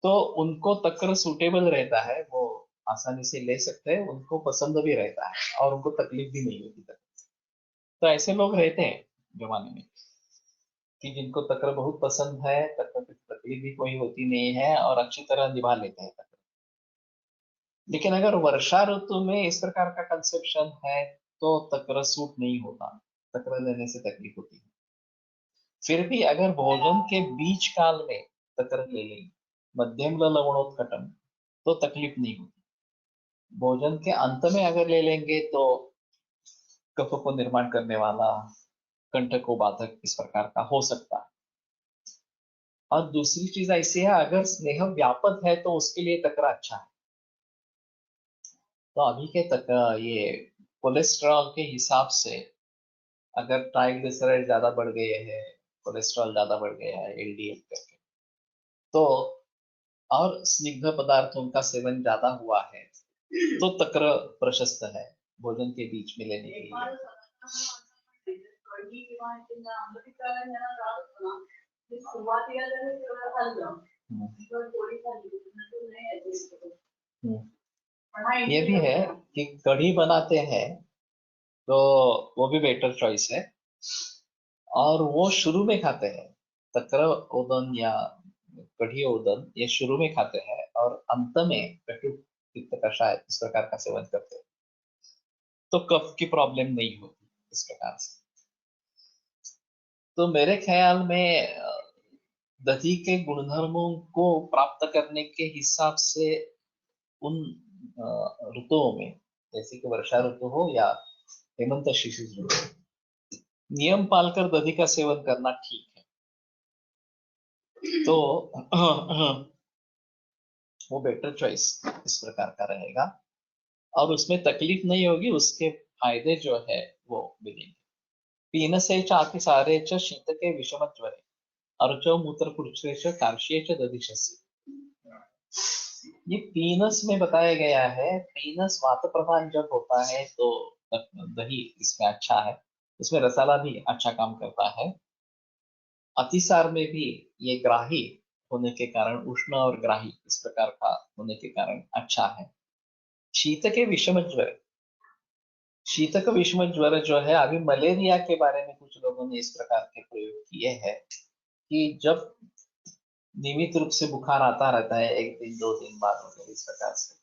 तो उनको तक्र सूटेबल रहता है, वो आसानी से ले सकते हैं, उनको पसंद भी रहता है और उनको तकलीफ भी नहीं होती तक। तो ऐसे लोग रहते हैं जमाने में कि जिनको तक्र बहुत पसंद है, तक्र की तकलीफ भी कोई होती नहीं है और अच्छी तरह निभा लेते हैं तक्र। लेकिन अगर वर्षा ऋतु में इस प्रकार का कंसेप्शन है तो तक्र सूट नहीं होता, तक्र लेने से तकलीफ होती है। फिर भी अगर भोजन के बीच काल में तक्र ले लेंगे, मध्यम लवणोत्कटन, तो तकलीफ नहीं होती। भोजन के अंत में अगर ले लेंगे तो कफ को निर्माण करने वाला, कंठ को बाधक इस प्रकार का हो सकता है। और दूसरी चीज ऐसी है, अगर स्नेह व्यापक है तो उसके लिए तक्र अच्छा है। तो अभी के तक ये कोलेस्ट्रॉल के हिसाब से अगर ट्राइग्लिसराइड ज्यादा बढ़ गए हैं, कोलेस्ट्रॉल ज्यादा बढ़ गया है एलडीएल करके, तो और स्निग्ध पदार्थों का सेवन ज्यादा हुआ है, तो तक्र प्रशस्त है भोजन के बीच में लेने के लिए। ये भी है कि कढ़ी बनाते हैं तो वो भी बेटर चॉइस है, और वो शुरू में खाते हैं। तक्र ओदन या कढ़ी ओदन ये शुरू में खाते हैं और अंत में कटु पित्त कषाय इस प्रकार का सेवन करते हैं, तो कफ की प्रॉब्लम नहीं होती इस प्रकार से। तो मेरे ख्याल में दही के गुणधर्मों को प्राप्त करने के हिसाब से उन ऋतुओं में, जैसे कि वर्षा ऋतु हो या हेमंत शिशिर ऋतु, नियम पालकर दही का सेवन करना ठीक है। तो वो बेटर चॉइस इस प्रकार का रहेगा, और उसमें तकलीफ नहीं होगी, उसके फायदे जो है वो मिलेंगे। पीनसेच अतिसारेच शीतके विषमज्वरे अर्चो मूत्रपुरुषेच कार्श्येच दधिषस्य। ये पीनस में बताया गया है। पीनस वात प्रधान जब होता है तो दही इसमें अच्छा है, इसमें रसाला भी अच्छा काम करता है। अतिसार में भी ये ग्राही होने के कारण, उष्ण और ग्राही इस प्रकार का होने के कारण अच्छा है। शीत के विषम ज्वर, शीतक विषम ज्वर जो है, अभी मलेरिया के बारे में कुछ लोगों ने इस प्रकार के प्रयोग किए हैं कि जब नियमित रूप से बुखार आता रहता है, 1 दिन 2 दिन बाद वगैरह इस प्रकार से,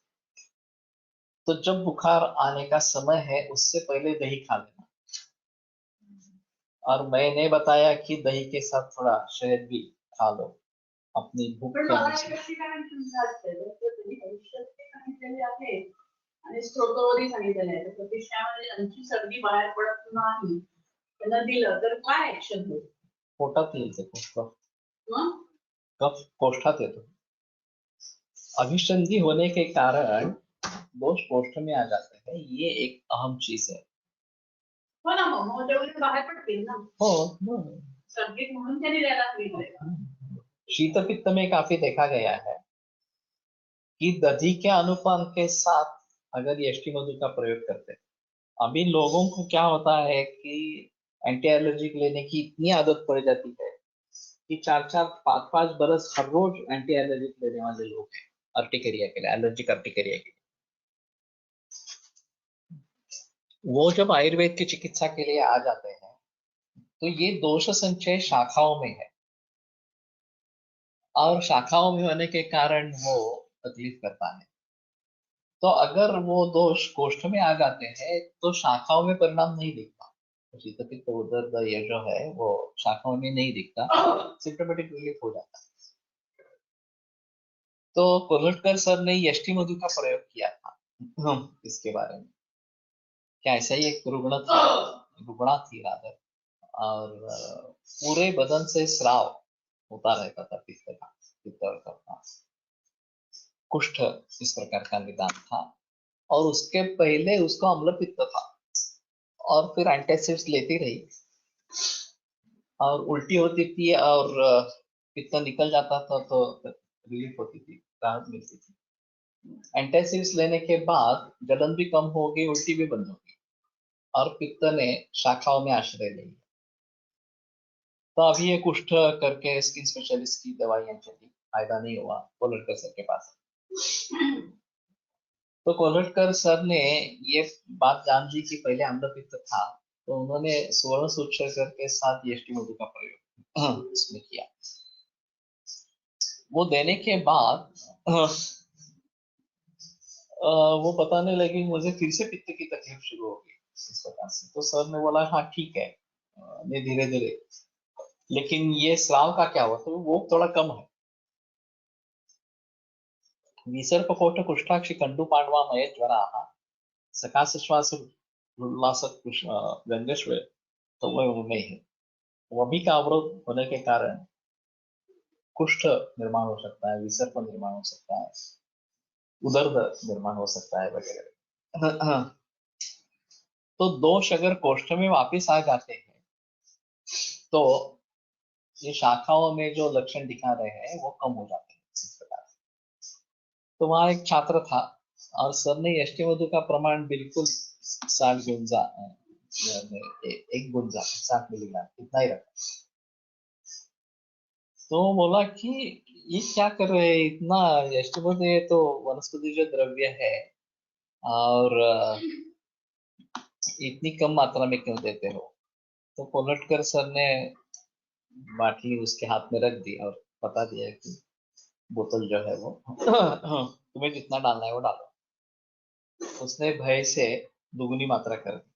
तो जब बुखार आने का समय है उससे पहले दही खा लेना। और मैंने बताया कि दही के साथ थोड़ा शहद भी खा लो अपनी भूख के अनुसार। आणि स्तोत्रवरही सांगितलेलं आहे. तर प्रतिष्ठामध्ये त्यांची सर्दी बाहेर पडत नाही, त्यांना दिलं तर काय ऍक्शन होईल? पोटात येईल ते खूप. कफ कोष्ठा थे तो अभिसंधि होने के कारण दोष कोष्ठ में आ जाते हैं, ये एक अहम चीज है। हो ना, मग तेवढे बाहेर पडतील ना. हो संगीत म्हणून त्यांनी द्यायला सांगितलंय. शीत पित्त में काफी देखा गया है कि दधी के अनुपान के साथ अगर यष्टि मधु का प्रयोग करते हैं, अभी लोगों को क्या होता है कि एंटी एलर्जिक लेने की इतनी आदत पड़ जाती है कि 4-4, 5-5 बरस हर रोज एंटी एलर्जिक लेने वाले लोग हैं अर्टिकेरिया के लिए, एलर्जिक अर्टिकेरिया के लिए। वो जब आयुर्वेद की चिकित्सा के लिए आ जाते हैं तो ये दोष संचय शाखाओं में है और शाखाओं में होने के कारण वो तकलीफ करता है। तो अगर वो दोष कोष्ठ में आ जाते हैं तो शाखाओं में परिणाम नहीं दिखता, शीत पित्त उदर ये जो है वो शाखाओं में नहीं दिखता, सिम्टोमेटिक रिलीफ हो जाता है। तो कोल्हटकर सर ने यष्टि मधु का प्रयोग किया था इसके बारे में। क्या ऐसा ही एक रुग्णा थी राधर, और पूरे बदन से स्राव होता रहता था पित्त का, पित्त और कफ का। कुष्ठ इस प्रकार का निदान था और उसके पहले उसको अम्ल पित्त था और फिर एंटासिड्स लेती रही और उल्टी होती थी और पित्त निकल जाता था तो रिलीफ होती थी, राहत मिलती थी। एंटासिड्स लेने के बाद जलन भी कम हो गई, उल्टी भी बंद हो गई और पित्त ने शाखाओं में आश्रय ले लिया। तो अभी ये कुष्ठ करके स्किन स्पेशलिस्ट की दवाइयां चली, फायदा नहीं हुआ कोल्हटकर सर के पास। तो कोल्हटकर सर ने ये बात जान ली कि पहले अम्ल पित्त था, तो उन्होंने सुवर्ण सूत्रकर के साथ यष्टि मधु का प्रयोग उसमें किया। वो देने के बाद वो बताने लगी मुझे फिर से पित्त की तकलीफ शुरू हो गई इस प्रकार से। तो सर ने बोला हाँ ठीक है, ये धीरे धीरे, लेकिन ये स्राव का क्या हुआ, तो वो थोड़ा कम है। विसर्पकोट कुष्ठाक्षि कंडु पांडवामय ज्वराः सकाशश्वास उल्लासक व्यंग्यश्व, तो वो उनमें है। वही का अवरोध होने के कारण कुष्ठ निर्माण हो सकता है, विसर्प निर्माण हो सकता है, उदर्द निर्माण हो सकता है वगैरह। तो दोष अगर कोष्ठ में वापिस आ जाते हैं तो ये शाखाओं में जो लक्षण दिखा रहे हैं वो कम हो जाते हैं इस प्रकार। तो वहां एक छात्र था और सर ने यष्टि मधु का प्रमाण बिल्कुल 60 गुंजा, 1 गुंजा 60 मिलीग्राम इतना ही रखा। तो बोला कि ये क्या कर रहे हैं इतना, यष्टि मधु ये तो वनस्पति जो द्रव्य है और इतनी कम मात्रा में क्यों देते हो। तो कोल्हटकर सर ने बाटली उसके हाथ में रख दी और बता दिया कि बोतल जो है वो तुम्हें जितना डालना है वो डालो। उसने भय से दुगुनी मात्रा कर दी।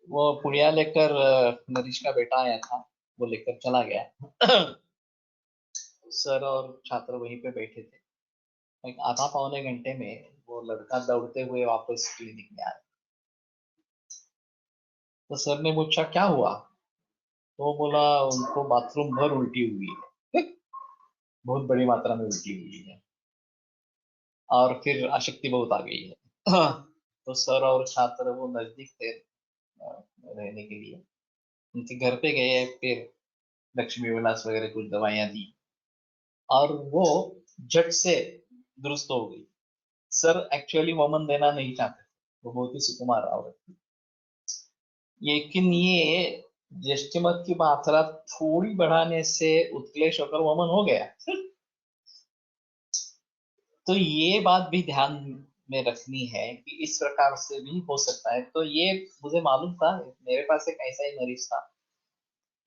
वो पुड़िया लेकर नरेश का बेटा आया था, वो लेकर चला गया। सर और छात्र वहीं पे बैठे थे। एक आधा पौने घंटे में वो लड़का दौड़ते हुए वापस क्लिनिक में आया। तो सर ने पूछा क्या हुआ, तो बोला उनको बाथरूम भर उल्टी हुई है, बहुत बड़ी मात्रा में उल्टी हुई है और फिर अशक्ति बहुत आ गई है। तो सर और छात्र वो नजदीक थे रहने के लिए, उनके घर पे गए, फिर लक्ष्मी विलास वगैरह कुछ दवाइयां दी और वो झट से दुरुस्त हो गई। सर एक्चुअली वमन देना नहीं चाहते, वो बहुत ही सुकुमार औरत थी, लेकिन ये यष्टिमत की मात्रा थोड़ी बढ़ाने से उत्क्लेश होकर वमन हो गया। तो ये बात भी ध्यान में रखनी है कि इस प्रकार से भी हो सकता है। तो ये मुझे मालूम था, मेरे पास एक ऐसा ही मरीज था,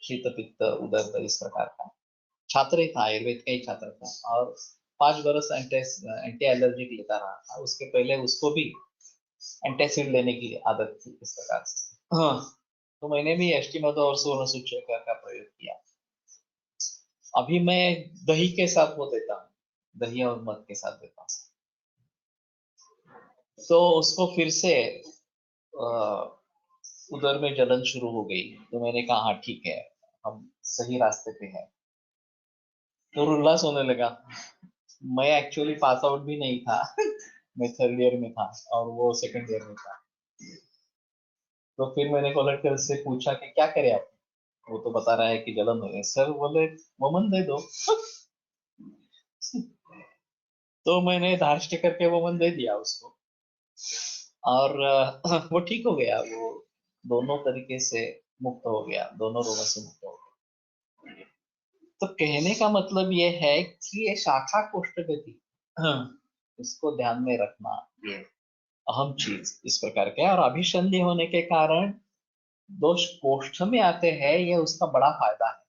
शीत पित्त उदर इस प्रकार का छात्र ही था, आयुर्वेद का ही छात्र था और 5 बरस एंटी एलर्जिक लेता रहा था। उसके पहले उसको भी एंटासिड लेने की आदत थी इस प्रकार से। हाँ, तो मैंने भी यष्टि मधु और सुवर्ण सूत्रकर का प्रयोग किया। अभी मैं दही के साथ वो देता हूँ, दही और मध के साथ देता हूँ। तो उसको फिर से उदर में जलन शुरू हो गई, तो मैंने कहा हाँ ठीक है, हम सही रास्ते पे हैं। तो उल्लास होने लगा। मैं एक्चुअली पास आउट भी नहीं था। मैं थर्ड ईयर में था और वो सेकंड ईयर में था। तो फिर मैंने कॉलेक्टर से पूछा कि क्या करें आप। वो तो बता रहा है कि जलन हो रही है। सर बोले वमन दे दो। तो मैंने धारिष्ट करके वमन दे दिया उसको और वो ठीक हो गया। वो दोनों तरीके से मुक्त हो गया, दोनों रोगों से मुक्त हो गया। तो कहने का मतलब ये है कि ये शाखा कोष्ठगति, इसको ध्यान में रखना ये अहम चीज इस प्रकार के। और अभिसंधि होने के कारण दोष कोष्ठ में आते हैं, ये उसका बड़ा फायदा है।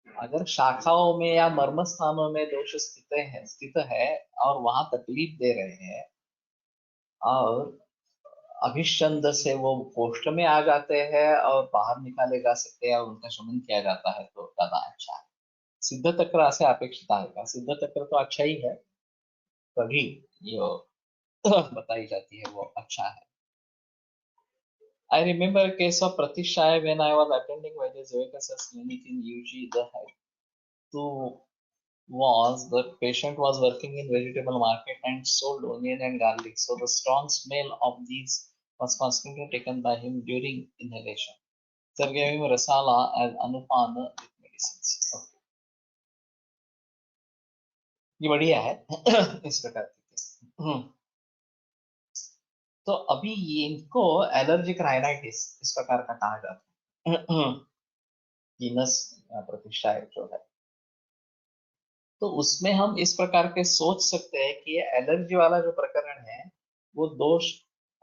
अगर शाखाओं में या मर्म स्थानों में दोष स्थित है और वहां तकलीफ दे रहे हैं और अभिषंद से वो कोष्ठ में आ जाते हैं और बाहर निकाले जा सकते हैं और उनका शमन किया जाता है, तो ज्यादा अच्छा है। सिद्ध तक्र से अपेक्षित आएगा। सिद्ध तक्र तो अच्छा ही है, तभी जो बताई जाती है वो अच्छा है। I remember a case of Pratishay when I was attending Vaidya Zivakas's clinic in UG. The two was the patient was working in vegetable market and sold onion and garlic. So the strong smell of these was constantly taken by him during inhalation. Sir gave him rasala as anupana with medicines. Okay. ये बढ़िया है। इस प्रकार की। तो अभी ये इनको एलर्जिक राइनाइटिस इस प्रकार का कहा जाता है। जीनस प्रतिष्ठा जो है, तो उसमें हम इस प्रकार के सोच सकते हैं कि ये एलर्जी वाला जो प्रकरण है वो दोष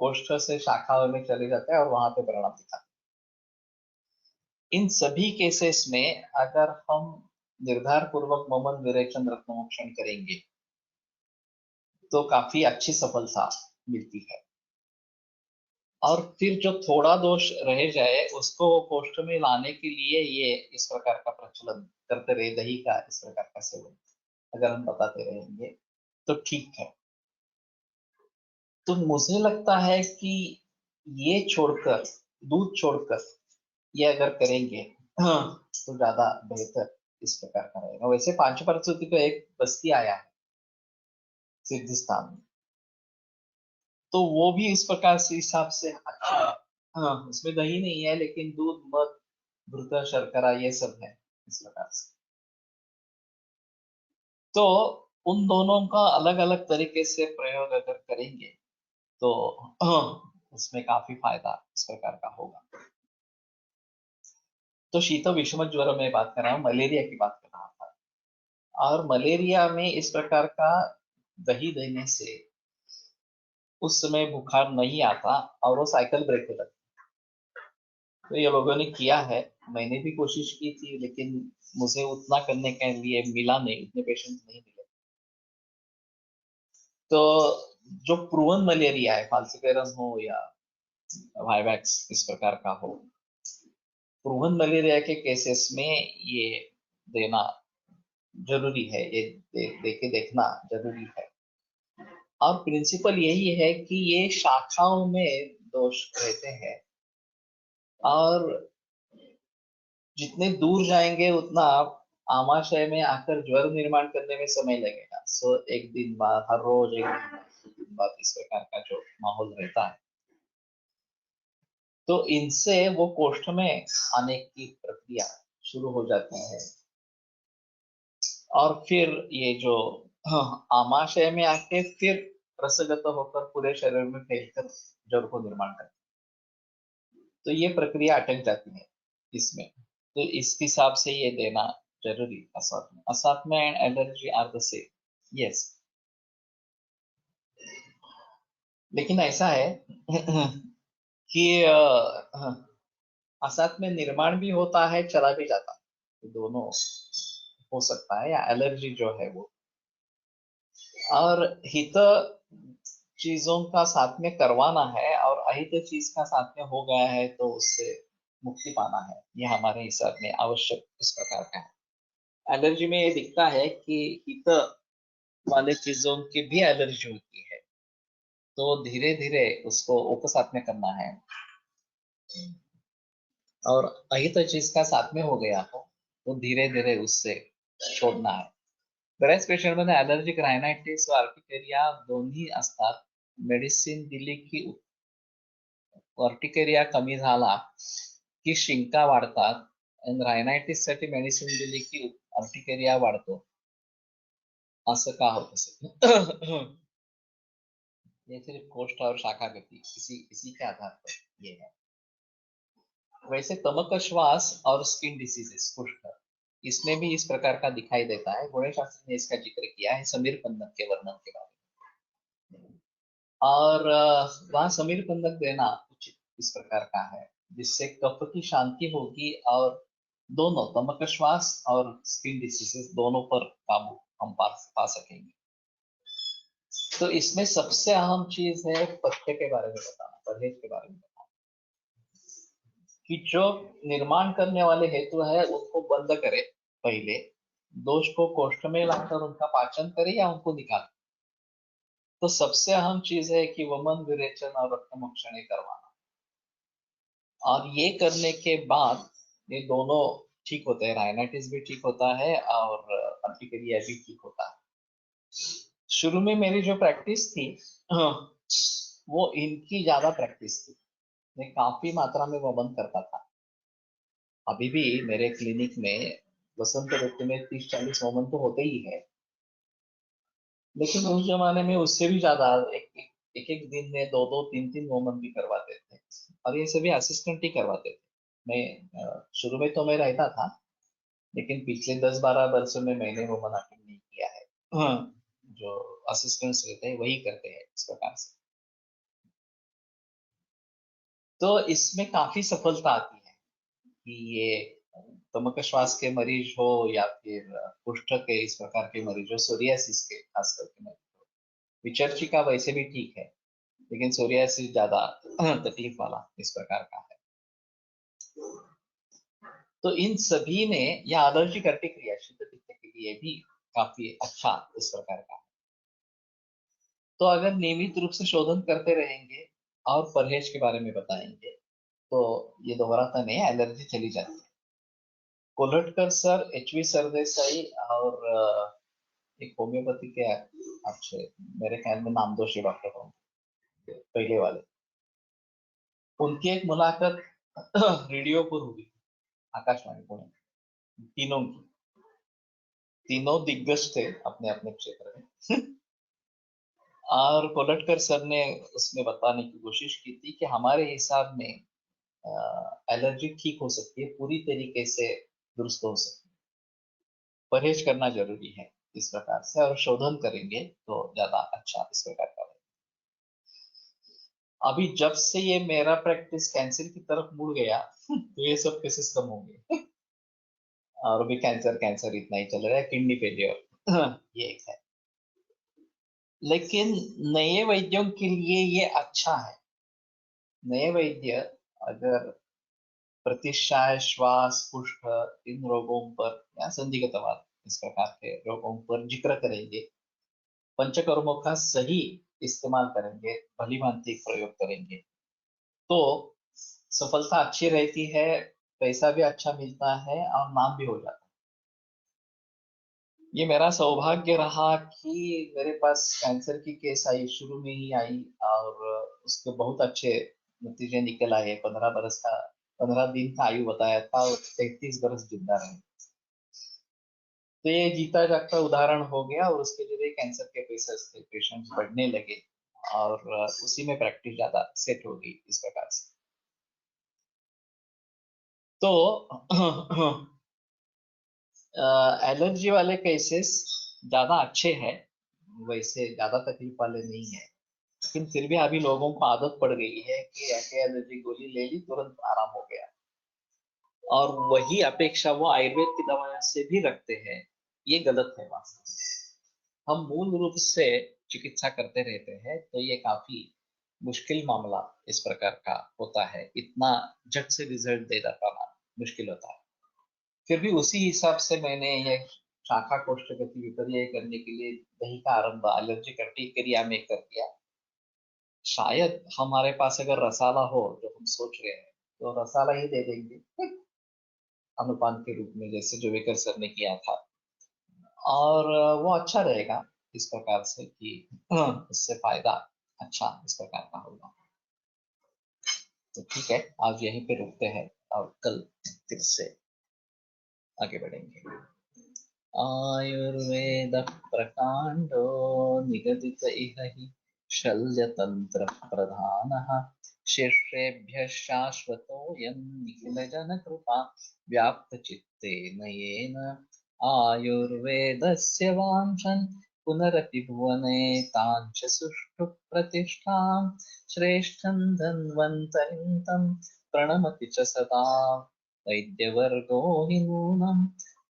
कोष्ठ से शाखा में चले जाते हैं और वहां पे परिणाम दिखाते हैं। इन सभी केसेस में अगर हम निर्धार पूर्वक ममन विरेचन रत्नमोक्षण करेंगे तो काफी अच्छी सफलता मिलती है। और फिर जो थोड़ा दोष रह जाए उसको कोष्ठ में लाने के लिए ये इस प्रकार का प्रचलन करते रहे, दही का इस प्रकार का सेवन अगर हम बताते रहेंगे तो ठीक है। तो मुझे लगता है कि ये छोड़कर, दूध छोड़कर ये अगर करेंगे तो ज्यादा बेहतर इस प्रकार का रहेगा। वैसे 5% तो एक बस्ती आया है सिद्धिस्थान में, तो वो भी इस प्रकार से हिसाब से अच्छा है। हाँ, उसमें दही नहीं है लेकिन दूध, मध, घृत, शर्करा ये सब है इस प्रकार से। तो उन दोनों का अलग अलग तरीके से प्रयोग अगर करेंगे तो उसमें काफी फायदा इस प्रकार का होगा। तो शीत विषम ज्वर में बात कर रहा हूँ, मलेरिया की बात कर रहा था। और मलेरिया में इस प्रकार का दही देने से उस समय बुखार नहीं आता और वो साइकिल ब्रेक हो जाती। तो ये लोगों ने किया है, मैंने भी कोशिश की थी लेकिन मुझे उतना करने के लिए मिला नहीं, उतने पेशेंट नहीं मिले। तो जो प्रूवन मलेरिया है, फाल्सिपेरम हो या वाइवैक्स इस प्रकार का हो, प्रूवन मलेरिया के केसेस में ये देना जरूरी है, ये देके देखना जरूरी है। और प्रिंसिपल यही है कि ये शाखाओं में दोष रहते हैं और जितने दूर जाएंगे उतना आमाशय में आकर ज्वर निर्माण करने में समय लगेगा। सो एक दिन बाद, हर रोज एक दिन बाद इस प्रकार का जो माहौल रहता है, तो इनसे वो कोष्ठ में आने की प्रक्रिया शुरू हो जाती है और फिर ये जो आमाशय में आके फिर रसगत होकर पूरे शरीर में फैलकर जड़ को निर्माण करते हैं। तो ये प्रक्रिया अटक जाती है इसमें। तो इस हिसाब से ये देना जरूरी। Asthma and allergy are the same, yes. लेकिन ऐसा है कि असाथ में निर्माण भी होता है, चला भी जाता है, तो दोनों हो सकता है, या एलर्जी जो है वो। और हित चीजों का साथ में करवाना है और अहित चीज का साथ में हो गया है तो उससे मुक्ति पाना है, ये हमारे हिसाब में आवश्यक इस प्रकार का है। एलर्जी में ये दिखता है कि हित वाले चीजों की भी एलर्जी होती है, तो धीरे धीरे उसको साथ में करना है। और अहित चीज का साथ में हो गया हो तो धीरे धीरे उससे शोधणं आहे. बऱ्याच पेशंटमध्ये ॲलर्जिक रायनायटिस व अर्टिकेरिया दोन्ही असतात. मेडिसिन दिली की अर्टिकेरिया कमी झाला की शिंका वाढतात आणि रायनायटिस साठी मेडिसिन दिली की अर्टिकेरिया वाढतो. असं का होत असेल? ये सिर्फ कोष्ठ और शाखा गति इसी के आधार पर ये है. वैसे तमकश्वास और स्किन डिसीजेस कुष्ठ इसमें भी इस प्रकार का दिखाई देता है. गुणेश शास्त्री ने इसका जिक्र किया है समीर पंदक के वर्णन के बारे में. और वहाँ समीर पंदक देना उचित इस प्रकार का है जिससे कफ की शांति होगी और दोनों तमकश्वास और स्किन डिसीजेस दोनों पर काबू हम पा सकेंगे. तो इसमें सबसे अहम चीज है पथ्य के बारे में बताना, परहेज के बारे में बताना कि जो निर्माण करने वाले हेतु है उनको बंद करे, पहले दोष को कोष्ठ में लाकर उनका पाचन करे या उनको निकाले. तो सबसे अहम चीज है कि वमन विरेचन और रक्तमोक्षण करवाना, और ये करने के बाद ये दोनों ठीक होते हैं. राइनाइटिस भी ठीक होता है और अर्टिकेरिया भी ठीक होता है. शुरू में मेरी जो प्रैक्टिस थी वो इनकी ज्यादा प्रैक्टिस थी. मैं काफी मात्रा में वमन करता था. अभी भी मेरे क्लिनिक में वसंत ऋतु में 30-40 वमन तो होते ही है, लेकिन उस जमाने में उससे भी ज्यादा एक दिन में 2-3 वमन भी करवाते थे, और ये सभी असिस्टेंट ही करवाते थे. मैं शुरू में तो मैं रहता था, लेकिन पिछले 10-12 वर्षों में मैंने वमन अटेंड नहीं किया है. जो असिस्टेंट्स रहते हैं वही करते हैं इस प्रकार से. तो इसमें काफी सफलता आती है कि ये तमकश्वास के मरीज हो या फिर कुष्ठ के इस प्रकार के मरीज हो, सोरियासिस के खास करके मरीज हो. विचर्चिका वैसे भी ठीक है, लेकिन सोरियासिस ज्यादा तकलीफ वाला इस प्रकार का है. तो इन सभी ने यह एलर्जी प्रतिक्रिया शीत पित्त के लिए भी काफी अच्छा इस प्रकार का है. तो अगर नियमित रूप से शोधन करते रहेंगे और परहेज के बारे में बताएंगे तो ये दोहराता नहीं, एलर्जी चली जाती है. कोलटकर सर, एच.वी. सरदेसाई और एक होम्योपैथी के अच्छे, मेरे ख्याल में नामदोषी डॉक्टर होंगे पहले वाले, उनकी एक मुलाकात रेडियो पर हुई, आकाशवाणी पुणे. तीनों की, तीनों दिग्गज थे अपने अपने क्षेत्र में. और कोलटकर सर ने उसमें बताने की कोशिश की थी कि हमारे हिसाब में एलर्जी ठीक हो सकती है, पूरी तरीके से दुरुस्त हो सकती है. परहेज करना जरूरी है इस प्रकार से, और शोधन करेंगे तो ज्यादा अच्छा इस प्रकार का. अभी जब से ये मेरा प्रैक्टिस कैंसर की तरफ मुड़ गया तो ये सब केसेस कम होंगे. और अभी कैंसर इतना ही चल रहा है, किडनी फेलियर ये एक है. लेकिन नए वैद्यों के लिए ये अच्छा है. नए वैद्य अगर प्रतिशाय, श्वास, कुष्ठ इन रोगों पर या संदिग्धवाद इस प्रकार के रोगों पर जिक्र करेंगे, पंचकर्मों का सही इस्तेमाल करेंगे, भली भांति प्रयोग करेंगे, तो सफलता अच्छी रहती है, पैसा भी अच्छा मिलता है और नाम भी हो जाता है. ये मेरा सौभाग्य रहा कि मेरे पास कैंसर की केस आई, शुरू में ही आई, और उसके बहुत अच्छे नतीजे निकल आए. 15 दिन का आयु बताया था और 33 बरस जिंदा रहे. तो ये जीता जागता उदाहरण हो गया, और उसके जरिए कैंसर के पेशेंट्स बढ़ने लगे, और उसी में प्रैक्टिस ज्यादा सेट हो गई इस प्रकार से. तो एलर्जी वाले केसेस ज्यादा अच्छे हैं, वैसे ज्यादा तकलीफ वाले नहीं है. लेकिन फिर भी अभी लोगों को आदत पड़ गई है कि एंटी एलर्जी गोली ले ली, तुरंत आराम हो गया, और वही अपेक्षा वो आयुर्वेद की दवाओं से भी रखते हैं. ये गलत है वास्तव में. हम मूल रूप से चिकित्सा करते रहते हैं, तो ये काफी मुश्किल मामला इस प्रकार का होता है. इतना झट से रिजल्ट देना पाना मुश्किल होता है. फिर भी उसी हिसाब से मैंने ये शाखा कोष्ठ गति विपर्य करने के लिए दही का आरंभ एलर्जी प्रतिक्रिया में कर दिया. शायद हमारे पास अगर रसाला हो, जो हम सोच रहे हैं, तो रसाला ही दे देंगे अनुपान के रूप में, जैसे जो विकर सर ने किया था. और वो अच्छा रहेगा इस प्रकार से कि इससे फायदा अच्छा इस प्रकार का होगा। तो ठीक है, आज यहीं पे रुकते हैं और कल फिर से आगे बढ़ेंगे। आयुर्वेद प्रकांडो निगदित इह हि शल्यतंत्र प्रधानः शिष्येभ्यः शाश्वतोऽयं निखिलजनकृपा व्याप्तचित्तेन येन आयुर्वेदस्य वाञ्छन् पुनरपि भुवने ताञ्च सुष्ठु प्रतिष्ठां श्रेष्ठं धन्वन्तरिं तं प्रणमति च सदा वैद्यवर्गो हि नूनं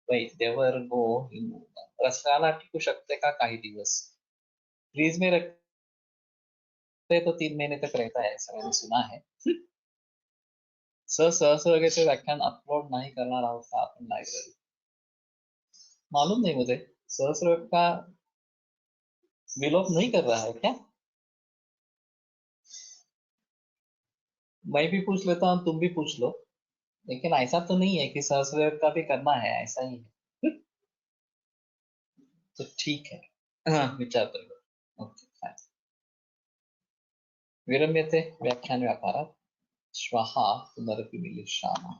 वैद्यवर्गो हि नूनं। रसाला टिकू शकते का काही दिवस? फ्रीज में रखते तो 3 महीने तक रहता है, ऐसा मैंने सुना है। सहस्रयोगाचे व्याख्यान अपलोड नहीं करना रहा था अपन लाइब्रेरी, मालूम नहीं मुझे। सहस्रयोग का विलोप नहीं कर रहा है क्या? मैं भी पूछ लेता हूँ, तुम भी पूछ लो, लेकिन ऐसा तो नहीं है कि सहस्रयोग का भी करना है, ऐसा ही है। तो ठीक है, हाँ विचार करो। Okay fine. विरम्यते व्याख्यान व्यापारात् श्वः पुनरपि मिलिष्यामः।